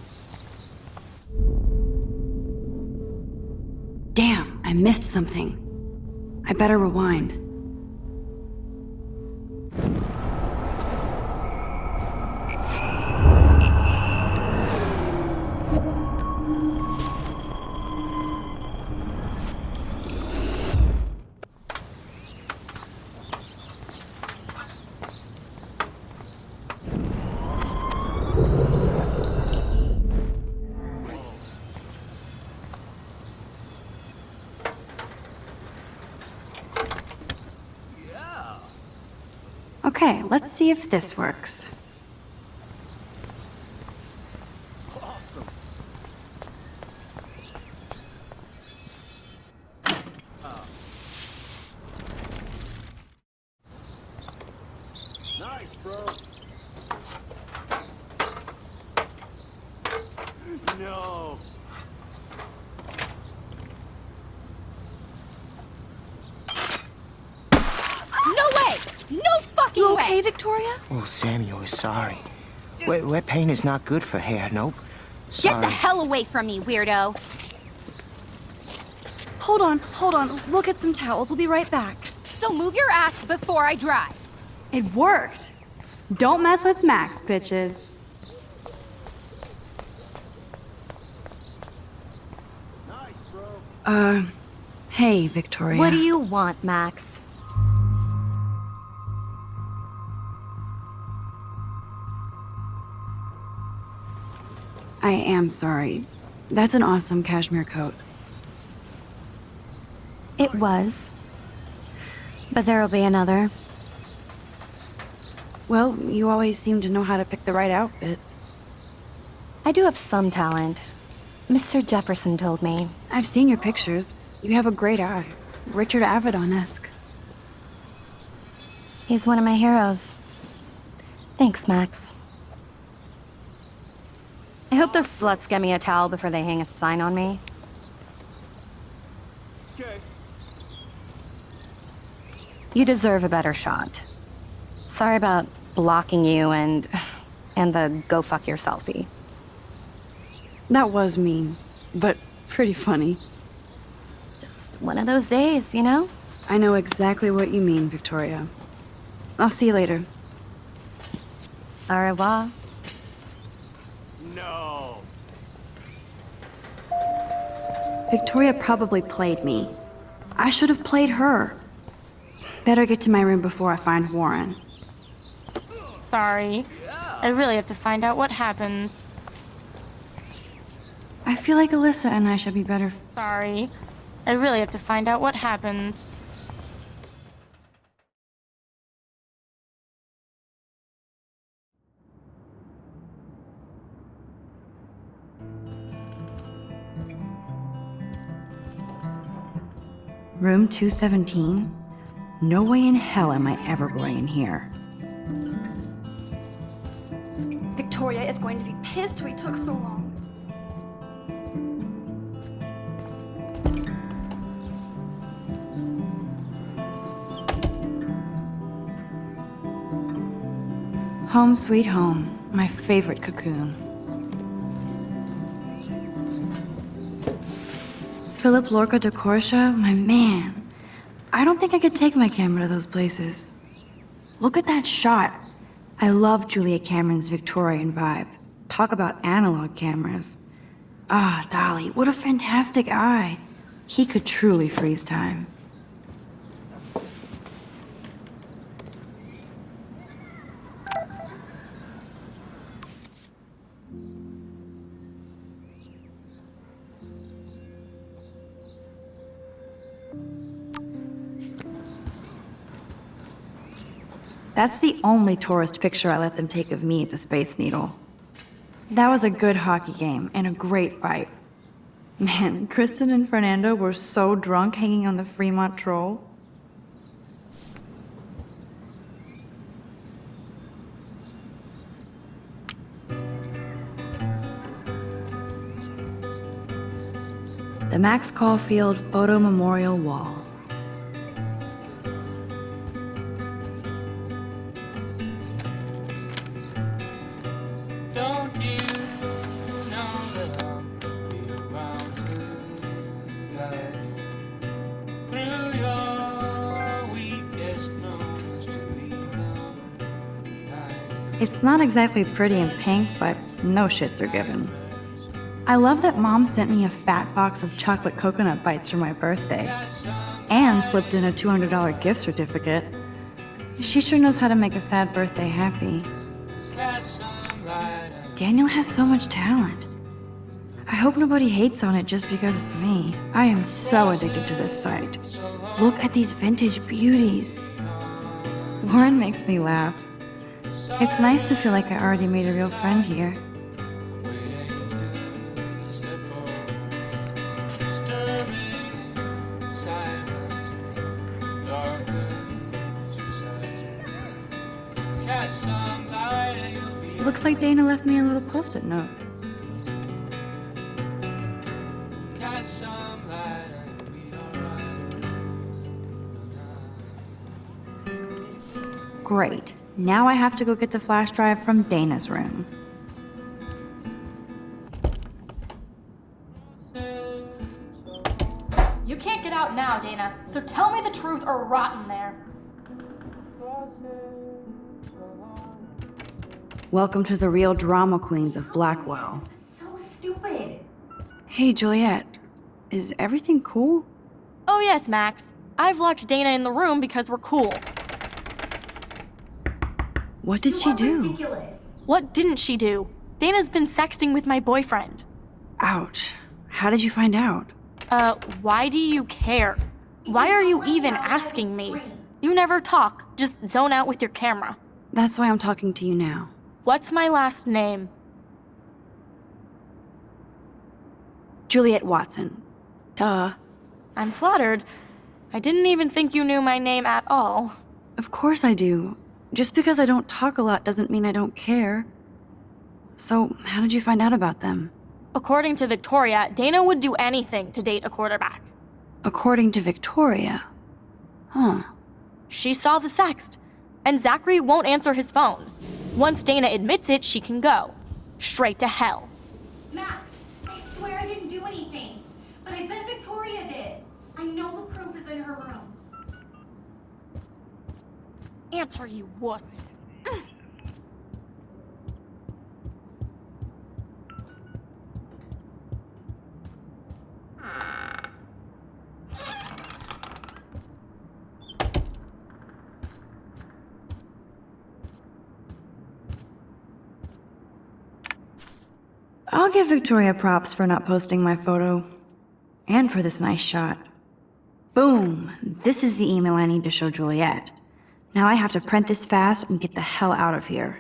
Damn, I missed something. I better rewind. Okay, let's see if this works. Awesome. Nice, bro. No. No way! No fucking You way! okay, Victoria? Oh, Samuel is sorry. Wet paint is not good for hair, nope. Get the hell away from me, weirdo! Hold on. We'll get some towels. We'll be right back. So move your ass before I drive. It worked. Don't mess with Max, bitches. Nice, bro. Hey, Victoria. What do you want, Max? I am sorry. That's an awesome cashmere coat. It was. But there'll be another. Well, you always seem to know how to pick the right outfits. I do have some talent. Mr. Jefferson told me. I've seen your pictures. You have a great eye. Richard Avedon-esque. He's one of my heroes. Thanks, Max. I hope those sluts get me a towel before they hang a sign on me. Okay. You deserve a better shot. Sorry about blocking you and the go fuck your selfie. That was mean, but pretty funny. Just one of those days, you know? I know exactly what you mean, Victoria. I'll see you later. Au revoir. No. Victoria probably played me. I should have played her. Better get to my room before I find Warren. Sorry. I really have to find out what happens. I feel like Alyssa and I should be better. Sorry. I really have to find out what happens. Room 217? No way in hell am I ever going in here. Victoria is going to be pissed we took so long. Home sweet home. My favorite cocoon. Philip Lorca de Corsia, my man. I don't think I could take my camera to those places. Look at that shot. I love Julia Cameron's Victorian vibe. Talk about analog cameras. Ah, Dolly, what a fantastic eye. He could truly freeze time. That's the only tourist picture I let them take of me at the Space Needle. That was a good hockey game and a great fight. Man, Kristen and Fernando were so drunk hanging on the Fremont Troll. The Max Caulfield Photo Memorial Wall. Don't you know that I'll be around to guide you through your weakest moments to leave them behind? It's not exactly pretty and pink, but no shits are given. I love that Mom sent me a fat box of chocolate coconut bites for my birthday, and slipped in a $200 gift certificate. She sure knows how to make a sad birthday happy. Daniel has so much talent. I hope nobody hates on it just because it's me. I am so addicted to this site. Look at these vintage beauties. Lauren makes me laugh. It's nice to feel like I already made a real friend here. Looks like Dana left me a little post-it note. Great. Now I have to go get the flash drive from Dana's room. You can't get out now, Dana, so tell me the truth or rot in there. Welcome to the real drama queens of Blackwell. So stupid. Hey, Juliet. Is everything cool? Oh yes, Max. I've locked Dana in the room because we're cool. What did she do? Ridiculous. What didn't she do? Dana's been sexting with my boyfriend. Ouch. How did you find out? Why do you care? Why are you even asking me? You never talk, just zone out with your camera. That's why I'm talking to you now. What's my last name? Juliet Watson. Duh. I'm flattered. I didn't even think you knew my name at all. Of course I do. Just because I don't talk a lot doesn't mean I don't care. So, how did you find out about them? According to Victoria, Dana would do anything to date a quarterback. According to Victoria? Huh. She saw the sext, and Zachary won't answer his phone. Once Dana admits it, she can go. Straight to hell. Max, I swear I didn't do anything. But I bet Victoria did. I know the proof is in her room. Answer, you wuss. I'll give Victoria props for not posting my photo. And for this nice shot. Boom! This is the email I need to show Juliet. Now I have to print this fast and get the hell out of here.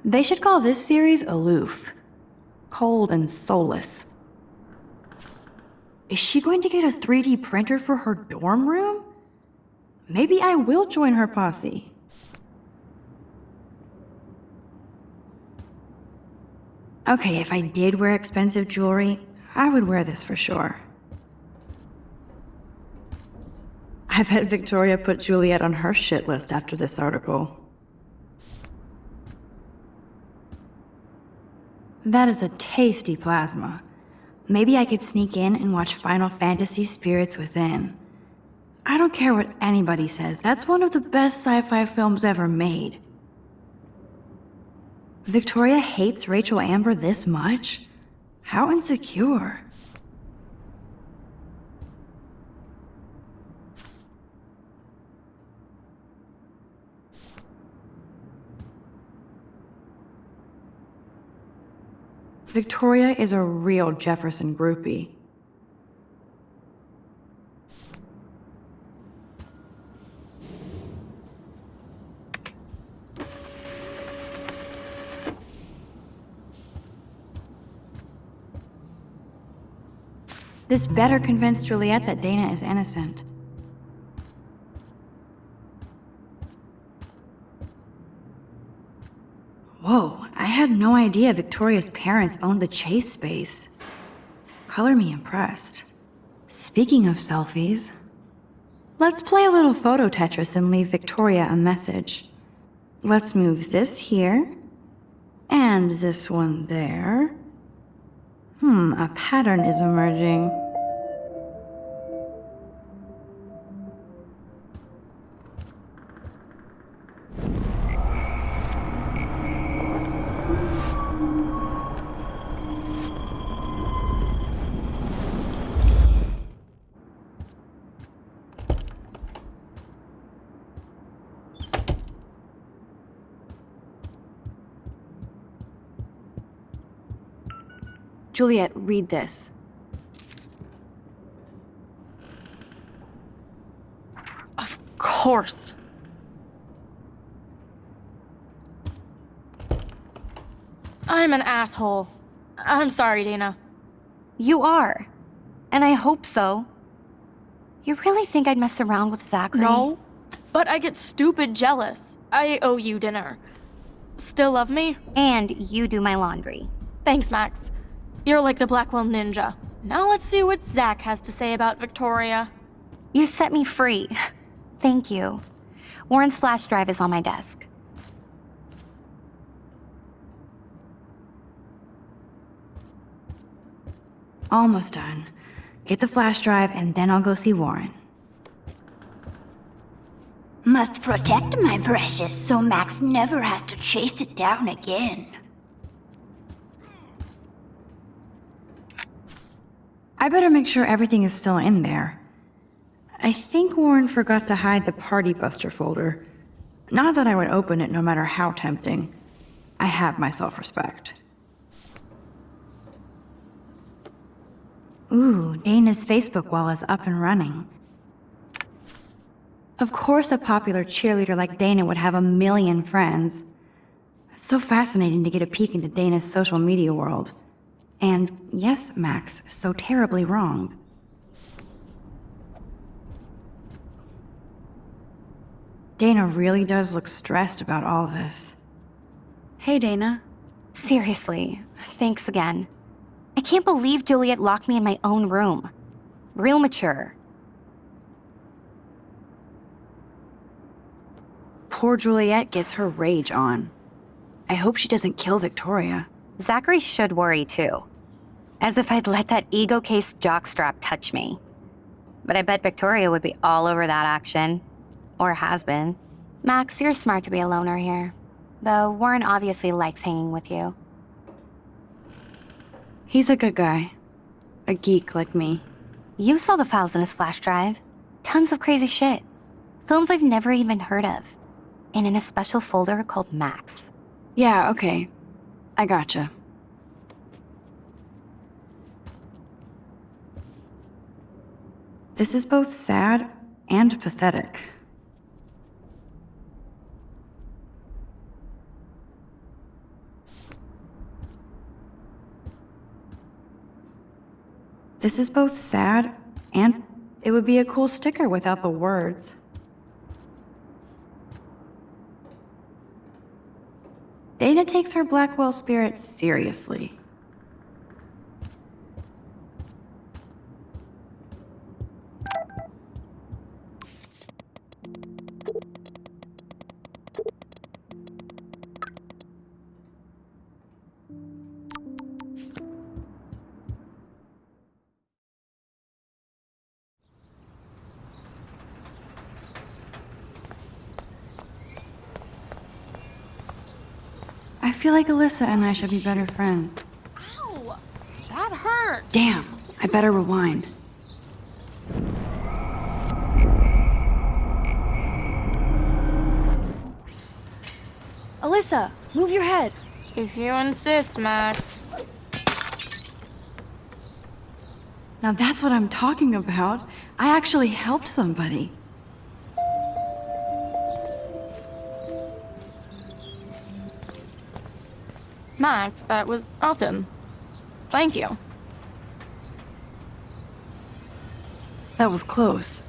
They should call this series Aloof. Cold and soulless. Is she going to get a 3D printer for her dorm room? Maybe I will join her posse. Okay, if I did wear expensive jewelry, I would wear this for sure. I bet Victoria put Juliet on her shit list after this article. That is a tasty plasma. Maybe I could sneak in and watch Final Fantasy Spirits Within. I don't care what anybody says, that's one of the best sci-fi films ever made. Victoria hates Rachel Amber this much? How insecure. Victoria is a real Jefferson groupie. This better convince Juliet that Dana is innocent. Whoa, I had no idea Victoria's parents owned the Chase space. Color me impressed. Speaking of selfies, let's play a little photo Tetris and leave Victoria a message. Let's move this here, and this one there. A pattern is emerging. Juliet, read this. Of course. I'm an asshole. I'm sorry, Dana. You are. And I hope so. You really think I'd mess around with Zachary? No, but I get stupid jealous. I owe you dinner. Still love me? And you do my laundry. Thanks, Max. You're like the Blackwell Ninja. Now let's see what Zach has to say about Victoria. You set me free. Thank you. Warren's flash drive is on my desk. Almost done. Get the flash drive and then I'll go see Warren. Must protect my precious so Max never has to chase it down again. I better make sure everything is still in there. I think Warren forgot to hide the Party Buster folder. Not that I would open it no matter how tempting. I have my self-respect. Ooh, Dana's Facebook wall is up and running. Of course a popular cheerleader like Dana would have a million friends. It's so fascinating to get a peek into Dana's social media world. And yes, Max, so terribly wrong. Dana really does look stressed about all this. Hey, Dana. Seriously, thanks again. I can't believe Juliet locked me in my own room. Real mature. Poor Juliet gets her rage on. I hope she doesn't kill Victoria. Zachary should worry too. As if I'd let that ego-cased jockstrap touch me. But I bet Victoria would be all over that action. Or has been. Max, you're smart to be a loner here. Though Warren obviously likes hanging with you. He's a good guy. A geek like me. You saw the files in his flash drive. Tons of crazy shit. Films I've never even heard of. And in a special folder called Max. Yeah, okay. I gotcha. This is both sad and pathetic. This is both sad and it would be a cool sticker without the words. Dana takes takes her Blackwell spirit seriously. I feel like Alyssa and I should be better friends. Ow! That hurt! Damn, I better rewind. Alyssa, move your head. If you insist, Max. Now that's what I'm talking about. I actually helped somebody. Max, that was awesome. Thank you. That was close.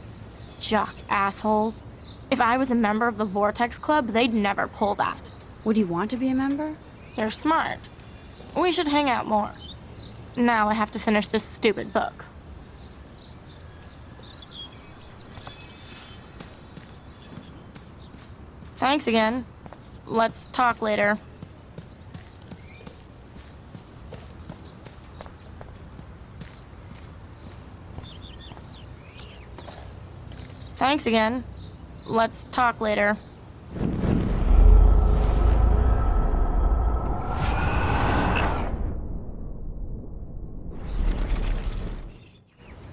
Jock assholes. If I was a member of the Vortex Club, they'd never pull that. Would you want to be a member? You're smart. We should hang out more. Now I have to finish this stupid book. Thanks again. Let's talk later. Thanks again. Let's talk later.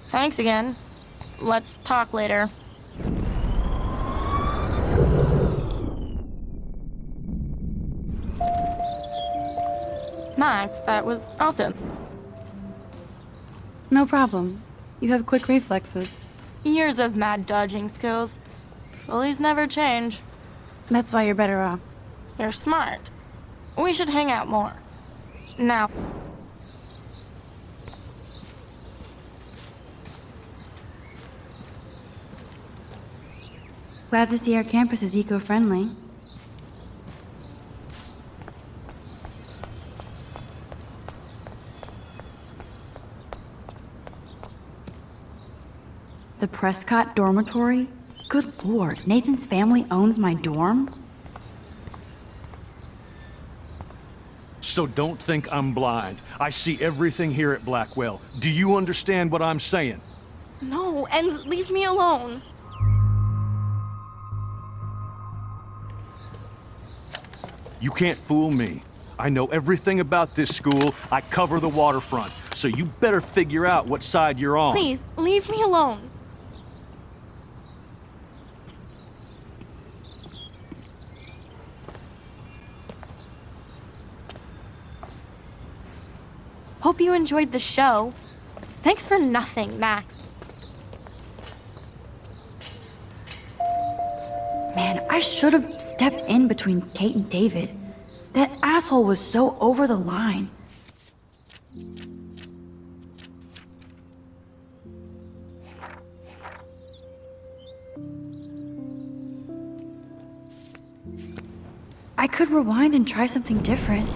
Thanks again. Let's talk later. Max, that was awesome. No problem. You have quick reflexes. Years of mad dodging skills. Bullies never change. That's why you're better off. You're smart. We should hang out more. Now. Glad to see our campus is eco-friendly. The Prescott dormitory? Good lord, Nathan's family owns my dorm? So don't think I'm blind. I see everything here at Blackwell. Do you understand what I'm saying? No, and leave me alone. You can't fool me. I know everything about this school. I cover the waterfront. So you better figure out what side you're on. Please, leave me alone. Hope you enjoyed the show. Thanks for nothing, Max. Man, I should have stepped in between Kate and David. That asshole was so over the line. I could rewind and try something different.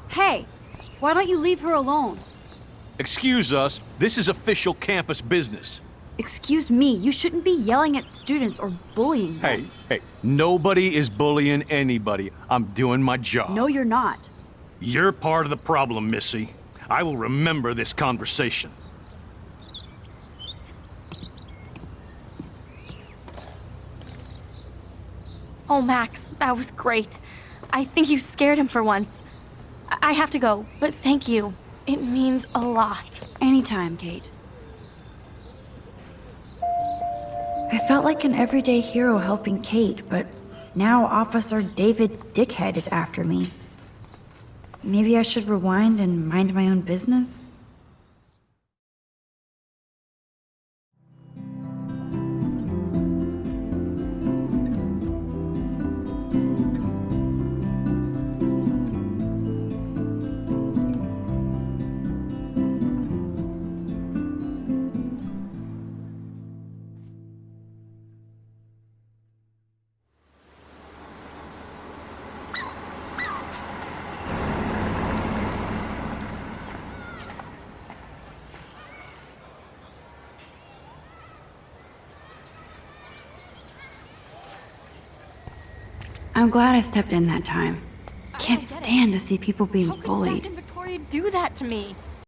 Hey, why don't you leave her alone? Excuse us, this is official campus business. Excuse me, you shouldn't be yelling at students or bullying them. Hey, nobody is bullying anybody. I'm doing my job. No, you're not. You're part of the problem, Missy. I will remember this conversation. Oh, Max, that was great. I think you scared him for once. I have to go, but thank you. It means a lot. Anytime, Kate. I felt like an everyday hero helping Kate, but now Officer David Dickhead is after me. Maybe I should rewind and mind my own business? I'm glad I stepped in that time. Can't stand to see people being bullied. Zach and Victoria do that to me?